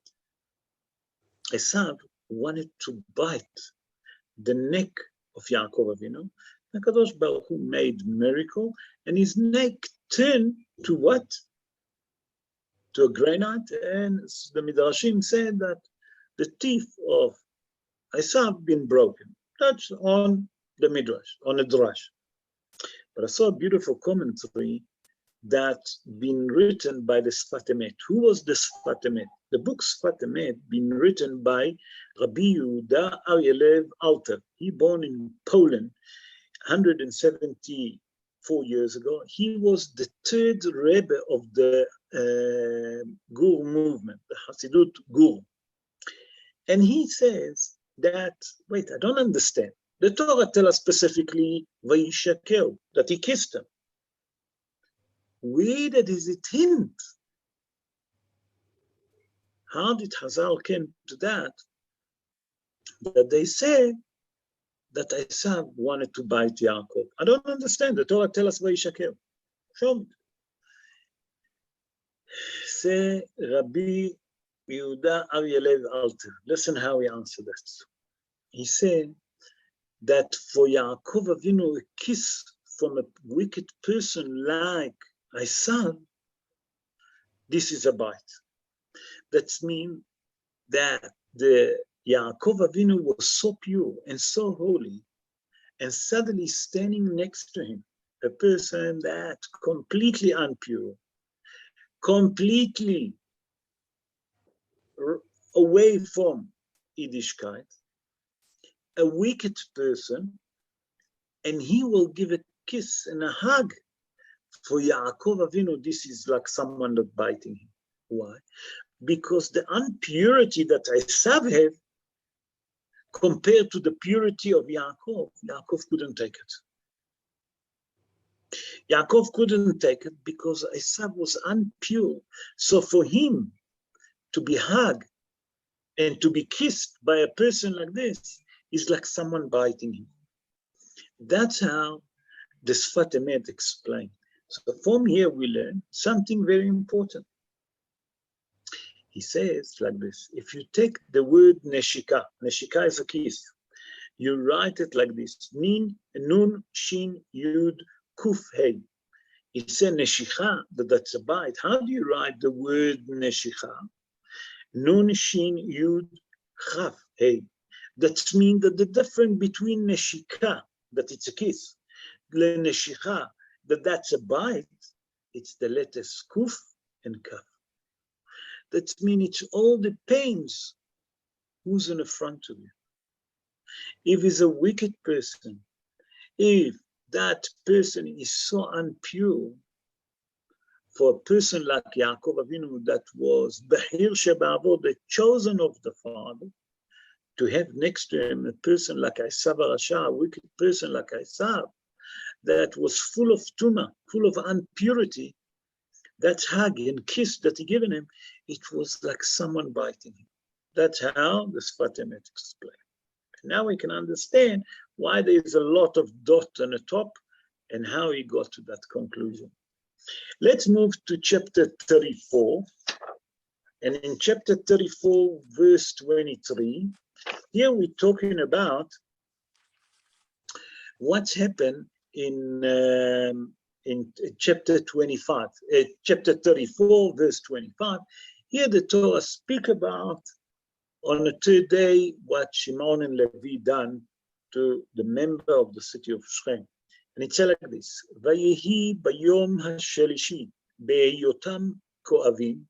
Esav wanted to bite the neck of Yaakov Avinu. The Kadosh Baruch Hu made miracle, and his neck turned to what? To a granite, and the Midrashim said that the teeth of Esav been broken. That's on the Midrash, on the Drash. But I saw a beautiful commentary that's been written by the Sfat Emet. Who was the Sfat Emet? The book Sfat Emet been written by Rabbi Yehuda Aryeh Alter. He born in Poland 174 years ago. He was the third Rebbe of the Gur movement, the Hasidut Gur. And he says that, wait, I don't understand. The Torah tells us specifically, Vayishlach, that he kissed him. Where does it hint? How did Hazal came to that? That they say that Esav wanted to bite Yaakov. I don't understand. The Torah tells us Vayishlach. Show me. Say Rabbi Yehuda Aryeh Alter. Listen how he answered that. He said that for Yaakov Avinu, a kiss from a wicked person like Esav, this is a bite. That means that the Yaakov Avinu was so pure and so holy, and suddenly standing next to him, a person that completely impure, completely away from Yiddishkeit, a wicked person, and he will give a kiss and a hug. For Yaakov Avinu, this is like someone that biting him. Why? Because the impurity that Esav have compared to the purity of Yaakov, Yaakov couldn't take it. Yaakov couldn't take it because Esav was unpure. So for him to be hugged and to be kissed by a person like this is like someone biting him. That's how the Sfat Emet explained. So from here we learn something very important. He says like this: if you take the word neshika, neshika is a kiss, you write it like this: nun, shin, yud, kuf, hey. He said neshicha, that's a bite. How do you write the word neshicha? Nun, shin, yud, chaf, hey. That means that the difference between neshika, that it's a kiss, le neshicha, that's a bite, it's the letters kuf and kaf. That means it's all the pains who's in the front of you. If he's a wicked person, if that person is so unpure, for a person like Yaakov Avinu that was Bahir Sheba'avod, the chosen of the Father, to have next to him a person like Esav Rasha, a wicked person like Esav, that was full of tumah, full of impurity, that hug and kiss that he given him, it was like someone biting him. That's how the Sfat Emet explained. Now we can understand why there is a lot of dot on the top and how he got to that conclusion. Let's move to chapter 34. And in chapter 34, verse 23, here we're talking about what's happened in chapter 25, chapter 34, verse 25. Here the Torah speak about on the third day what Shimon and Levy done to the member of the city of Shechem. And it says like this: Vayehi bayom hashelishi be'yotam ko'avim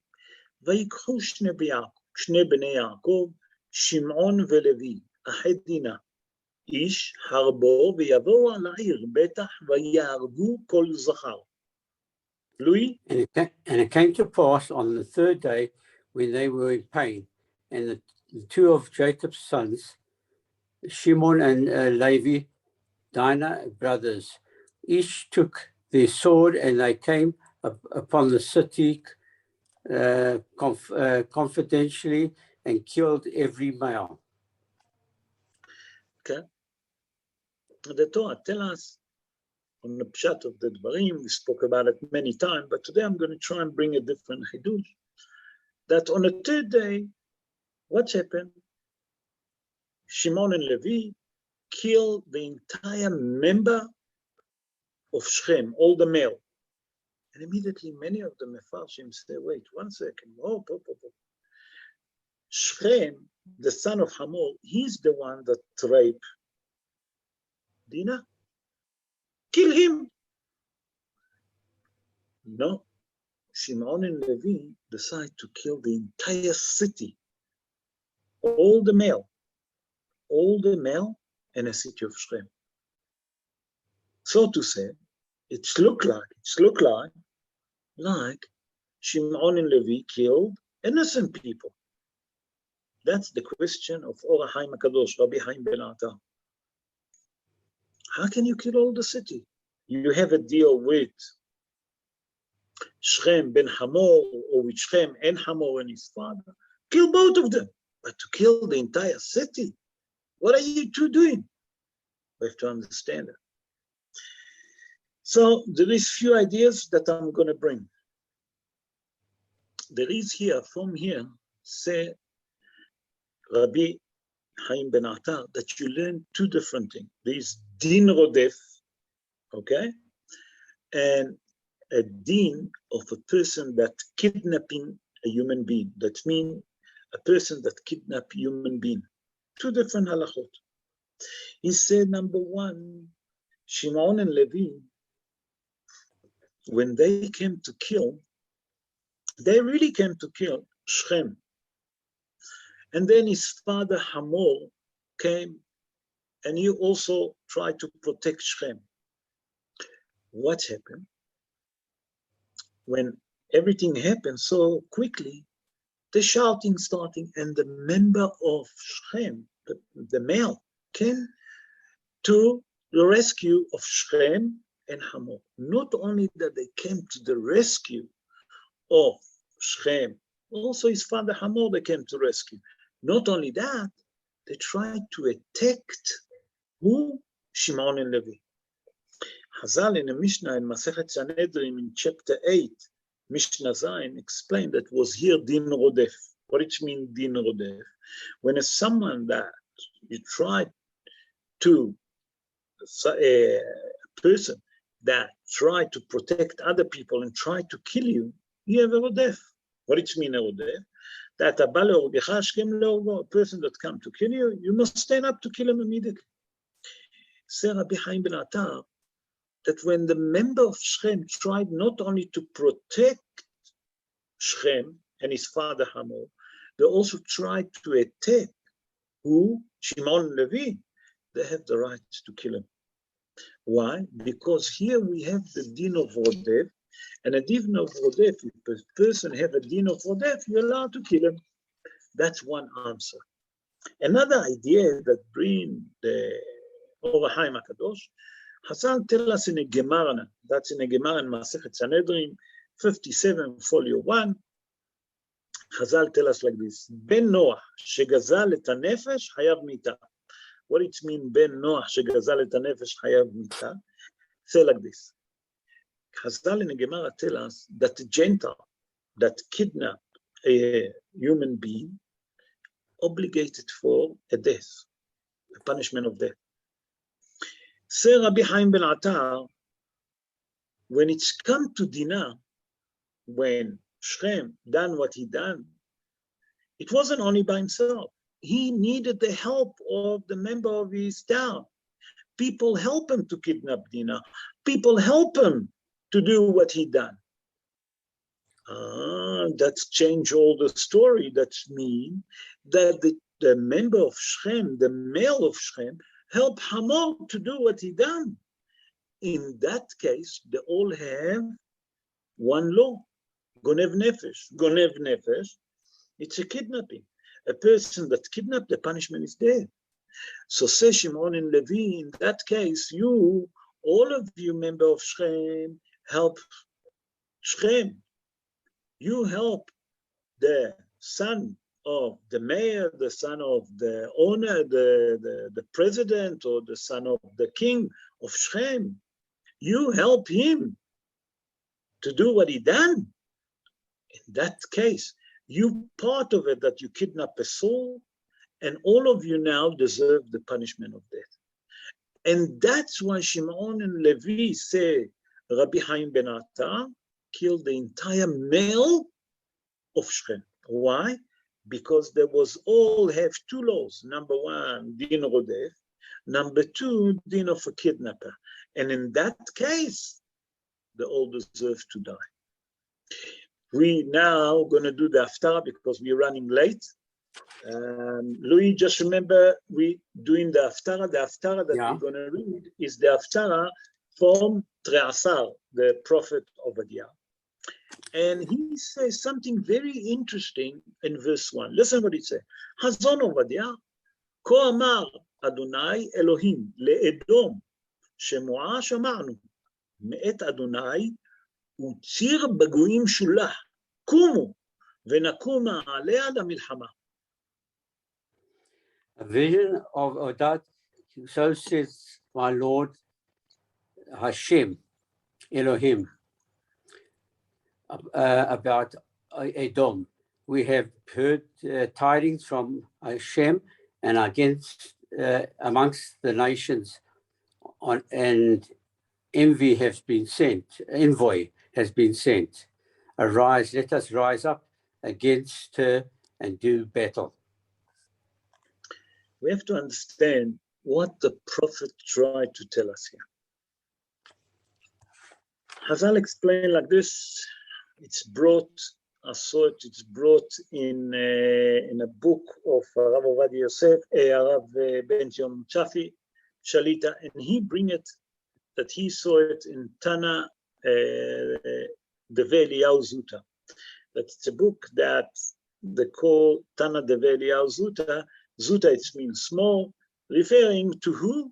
vayikhu shne bnei Yaakov Shimon veLevi ahedina ish harbo v'yavo al ha'ir betach v'yahargu kol zachar. Louis? And it came to pass on the third day when they were in pain, and the two of Jacob's sons, Shimon and Levy, Dinah brothers, each took their sword and they came upon the city confidentially and killed every male. Okay. The Torah tells us on the pshat of the Dvarim, we spoke about it many times, but today I'm going to try and bring a different chidush. That on the third day, what's happened? Shimon and Levi killed the entire member of Shechem, all the male. And immediately many of the Mefarshim say, wait, 1 second. Oh. Shechem, the son of Hamor, he's the one that raped Dinah. Kill him. No. Shimon and Levi decide to kill the entire city. All the male in a city of Shechem. So to say, it's look like Shimon and Levi killed innocent people. That's the question of Or HaChaim HaKadosh, Rabbi Chaim Ben Atar. How can you kill all the city? You have a deal with Shechem ben Hamor, or with Shechem and Hamor and his father. Kill both of them. But to kill the entire city, what are you two doing? We have to understand that. So there is few ideas that I'm going to bring. There is here, from here, say Rabbi Chaim Ben Atar, that you learn two different things. There is din rodef, okay, and a din of a person that kidnapping a human being. That means a person that kidnap human being. Two different halachot. He said, number one, Shimon and Levi, when they came to kill, they really came to kill Shechem. And then his father Hamor came and he also tried to protect Shechem. What happened? When everything happened so quickly, the shouting starting, and the member of Shechem the male, came to the rescue of Shechem and Hamor. Not only that they came to the rescue of Shechem, also his father Hamor they came to rescue. Not only that, they tried to attack who? Shimon and Levy. Chazal in the Mishnah in Masechet Sanhedrin in chapter 8, Mishnah Zayin explained that was here din rodef. What it means din rodef? When it's someone that you try to, a person that try to protect other people and try to kill you, you have a rodef. What it means a rodef? That a person that come to kill you, you must stand up to kill him immediately. Say Rabbi Chaim ben Attar that when the member of Shechem tried not only to protect Shechem and his father Hamor, they also tried to attack who? Shimon and Levy. They have the right to kill him. Why? Because here we have the din of Rodef, and a din of Rodef, if a person have a din of Rodef, you're allowed to kill him. That's one answer. Another idea that bring the Or HaChaim HaKadosh, Chazal tell us in a Gemara, that's in a Gemara in Masechet Sanhedrin, 57, folio 1, Chazal tell us like this, Ben Noach, shegazal et hanefesh, hayav mita. What it means, Ben Noach, shegazal et hanefesh, hayav mita? Say like this. Chazal in a Gemara tell us that the Gentile that kidnapped a human being obligated for a death, a punishment of death. Say Rabbi Chaim ben Attar, when it's come to Dinah, when Shechem done what he done, it wasn't only by himself. He needed the help of the member of his town. People help him to kidnap Dinah. People help him to do what he done. That's changed all the story. That means that the member of Shechem, the male of Shechem, help Hamor to do what he done. In that case, they all have one law. Gonev nefesh. Gonev nefesh, it's a kidnapping. A person that kidnapped, the punishment is death. So say Shimon and Levy, in that case, you, all of you member of Shechem, help Shechem. You help the son of the mayor, the son of the owner, the president, or the son of the king of Shechem. You help him to do what he done. In that case, you part of it that you kidnap a soul, and all of you now deserve the punishment of death. And that's why Shimon and Levy say Rabbi Chaim ben Attar killed the entire male of Shechem. Why? Because there was all have two laws. Number one, din rodef. Number two, din of a kidnapper. And in that case, they all deserve to die. We now going to do the Haftarah because we're running late. Louis, just remember, we doing the Haftarah. The Haftarah that we're going to read is the Haftarah from Tre'asar, the prophet Obadiah. And he says something very interesting in verse 1. Listen what it says. Hazon Obadiah, Ko amar Adonai Elohim le'edom, shemoa shama'nu, me'et Adonai, utzir bagoyim shulah, kumu, venakuma alea lamilchama. A vision of that, so says my Lord Hashem, Elohim, about Edom. We have heard tidings from Hashem and against amongst the nations, and envoy has been sent. Arise, let us rise up against her and do battle. We have to understand what the prophet tried to tell us here. Chazal explained like this. It's brought, I saw it, it's brought in a book of Rav Ovadia Yosef, Rav Ben Yom Chafi, Shalita, and he bring it, that he saw it in Tana Devei Eliyahu Zuta. That's a book that they call Tana Devei Eliyahu Zuta, Zuta, it means small, referring to who?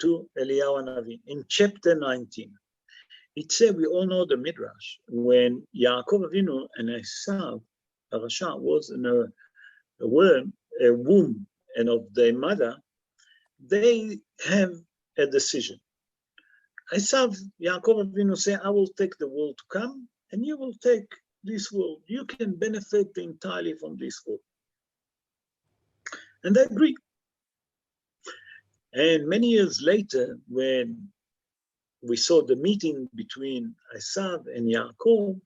To Eliyahu Hanavi. In chapter 19, it said, we all know the Midrash, when Yaakov Avinu and Esav, Rasha, was in a womb, and of their mother, they have a decision. Esav, Yaakov Avinu say, I will take the world to come, and you will take this world. You can benefit entirely from this world. And they agree. And many years later, when we saw the meeting between Esav and Yaakov,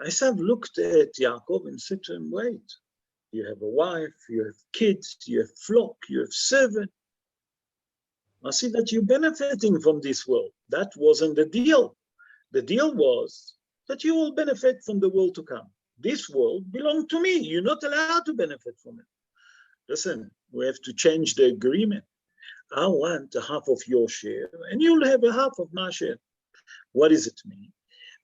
Esav looked at Yaakov and said to him, wait, you have a wife, you have kids, you have flock, you have servant. I see that you're benefiting from this world. That wasn't the deal. The deal was that you will benefit from the world to come. This world belongs to me. You're not allowed to benefit from it. Listen, we have to change the agreement. I want a half of your share, and you'll have a half of my share. What does it mean?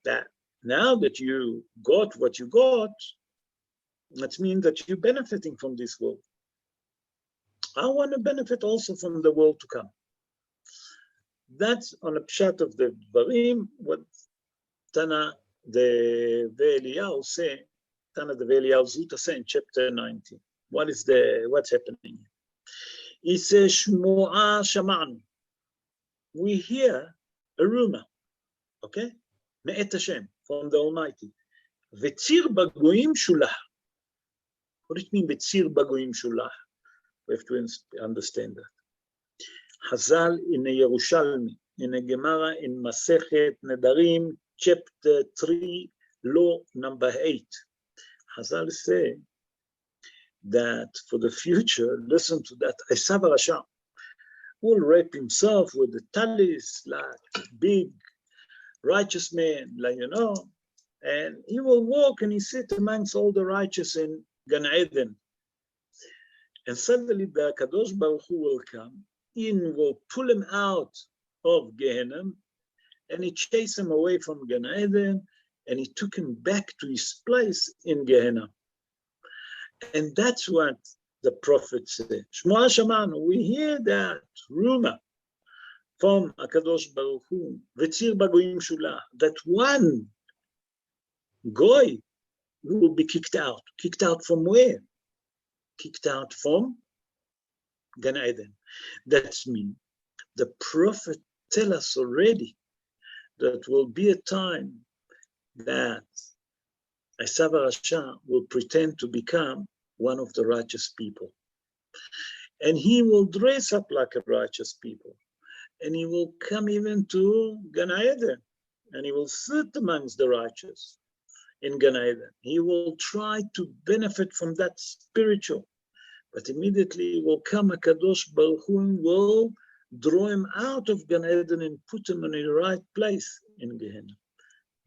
That now that you got what you got, that means that you're benefiting from this world. I want to benefit also from the world to come. That's on a pshat of the Dvarim, what Tana the Vayishlach say, Tana the Vayishlach Zuta say in chapter 19. What's happening? He says, Shmu'a Shama'nu. We hear a rumor, okay? Me'et Hashem, from the Almighty. V'tzir bagoyim shulah. What does it mean, V'tzir bagoyim shulah? We have to understand that. Hazal in a Yerushalmi, in a Gemara, in Masechet Nedarim, chapter 3, law number 8. Hazal say that for the future, listen to that, Esav Rasha will wrap himself with the talis, like big righteous man, like and he will walk and he sit amongst all the righteous in Gan Eden. And suddenly the Kadosh Baruch Hu will come, in will pull him out of Gehenna, and he chased him away from Gan Eden, and he took him back to his place in Gehenna. And that's what the prophet said. Shmu'a Shama'nu, we hear that rumor from HaKadosh Baruch Hu, V'tzir bagoyim shulah, that one goy will be kicked out. Kicked out from where? Kicked out from Gan Eden. That means the prophet tell us already that will be a time that Esav Rasha will pretend to become one of the righteous people. And he will dress up like a righteous people. And he will come even to Gan Eden. And he will sit amongst the righteous in Gan Eden. He will try to benefit from that spiritual. But immediately will come a Kadosh Baruch Hu and will draw him out of Gan Eden and put him in the right place in Gehenna.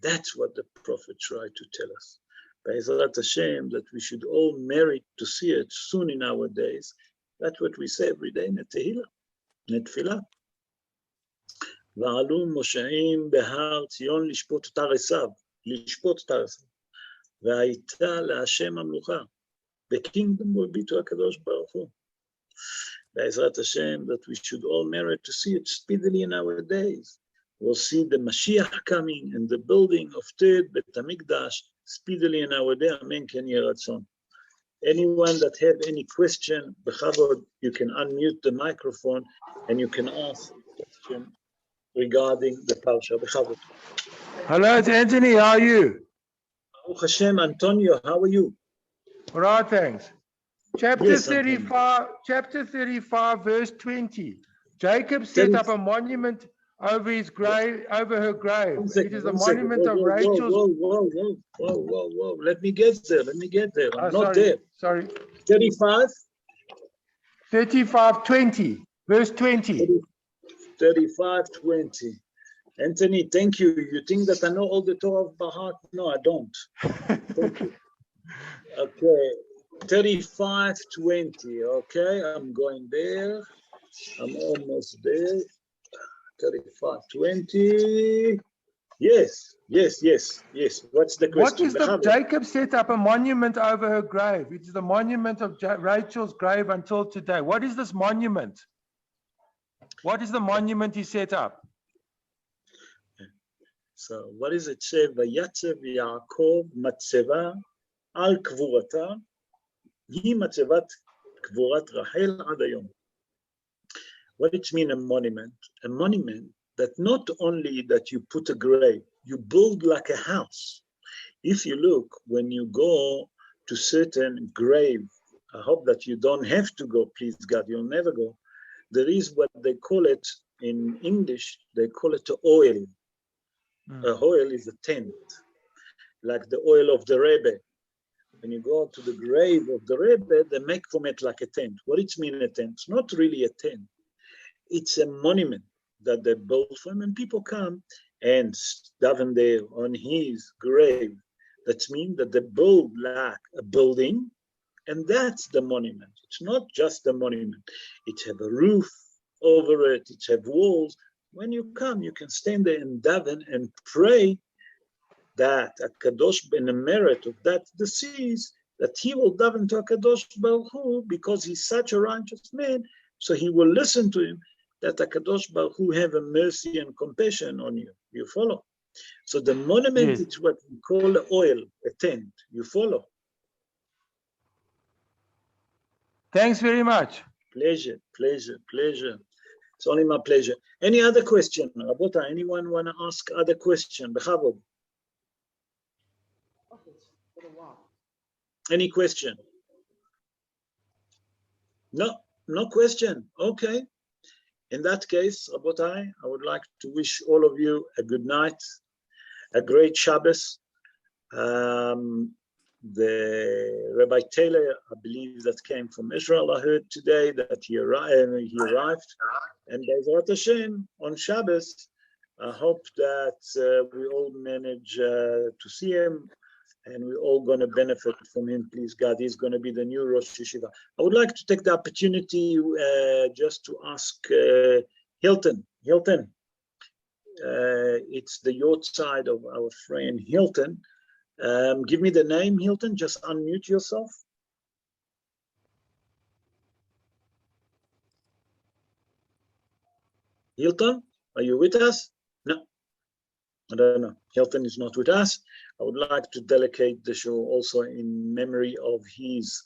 That's what the prophet tried to tell us. B'ezrat Hashem, that we should all merit to see it soon in our days. That's what we say every day in the Tehillah, in the Tefillah. ועלו מושעים בהר ציון לשפוט את הר עשיו, לשפוט את הר עשיו. והייתה להשם המלוכה. The kingdom will be to HaKadosh Baruch Hu. B'ezrat Hashem, that we should all merit to see it speedily in our days. We'll see the Mashiach coming and the building of Ted Bet HaMikdash speedily in our day. Amen. Ken Yeh Ratzon. Anyone that have any question, b'chavod, you can unmute the microphone and you can ask a question regarding the parsha. B'chavod. Hello, it's Anthony. How are you? Baruch Hashem, Antonio, how are you? All right, thanks. Chapter Yes, 35, verse 20. Jacob set up a monument over his grave, over her grave. It is a monument of Rachel's. Whoa. Let me get there. I'm not sorry, there. Sorry. 35? 35:20, verse 20. 35:20. Anthony, thank you. You think that I know all the Torah of by heart? No, I don't. Thank you. Okay, 35:20. Okay, I'm going there. I'm almost there. 35:20. Yes. What's the question? Jacob set up a monument over her grave. It is the monument of Rachel's grave until today. What is this monument? What is the monument he set up? So what does it say? Vayatzev Yaakov matzeva al kvorata hi matzevat kvorat Rachel ad hayom. What does it mean, a monument? A monument that not only that you put a grave, you build like a house. If you look, when you go to certain grave, I hope that you don't have to go, please God, you'll never go. There is what they call it in English, they call it oil. A oil is a tent, like the oil of the Rabbi. When you go to the grave of the Rabbi, they make from it like a tent. What it means, a tent? It's not really a tent. It's a monument that they built for him, and people come and daven there on his grave. That means that they build like a building, and that's the monument. It's not just a monument. It have a roof over it. It have walls. When you come, you can stand there and daven and pray that HaKadosh, in the merit of that deceased, that he will daven to HaKadosh Baruch Hu, because he's such a righteous man, so he will listen to him, that HaKadosh Baruch Hu have a mercy and compassion on you. You follow? So the monument is what we call the oil, a tent. You follow? Thanks very much. Pleasure. It's only my pleasure. Any other question? Rabota, anyone want to ask other question? Bechavod. Any question? No question. Okay. In that case, Rabotai, I would like to wish all of you a good night, a great Shabbos. The Rabbi Taylor, I believe, that came from Israel, I heard today that he arrived. And Be'ezrat Hashem, on Shabbos, I hope that we all manage to see him, and we're all going to benefit from him, please God. He's going to be the new Rosh Yeshiva. I would like to take the opportunity just to ask Hilton. Hilton, it's the yacht side of our friend Hilton. Give me the name, Hilton. Just unmute yourself. Hilton, are you with us? No, I don't know. Hilton is not with us. I would like to dedicate the show also in memory of his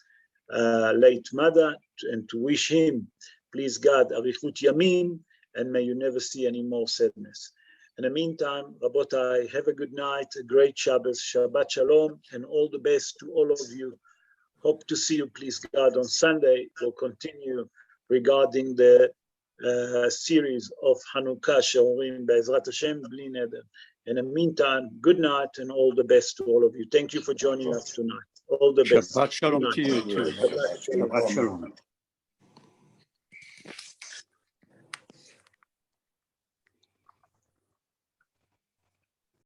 late mother, and to wish him, please God, arichut yamim, and may you never see any more sadness. In the meantime, Rabotai, have a good night, a great Shabbos, Shabbat Shalom, and all the best to all of you. Hope to see you, please God, on Sunday. We'll continue regarding the series of Hanukkah She'orim Be'ezrat Hashem Bli Neder. In the meantime, good night and all the best to all of you. Thank you for joining us tonight. All the best. Shabbat Shalom to you too. Shabbat Shalom. Shabbat Shalom.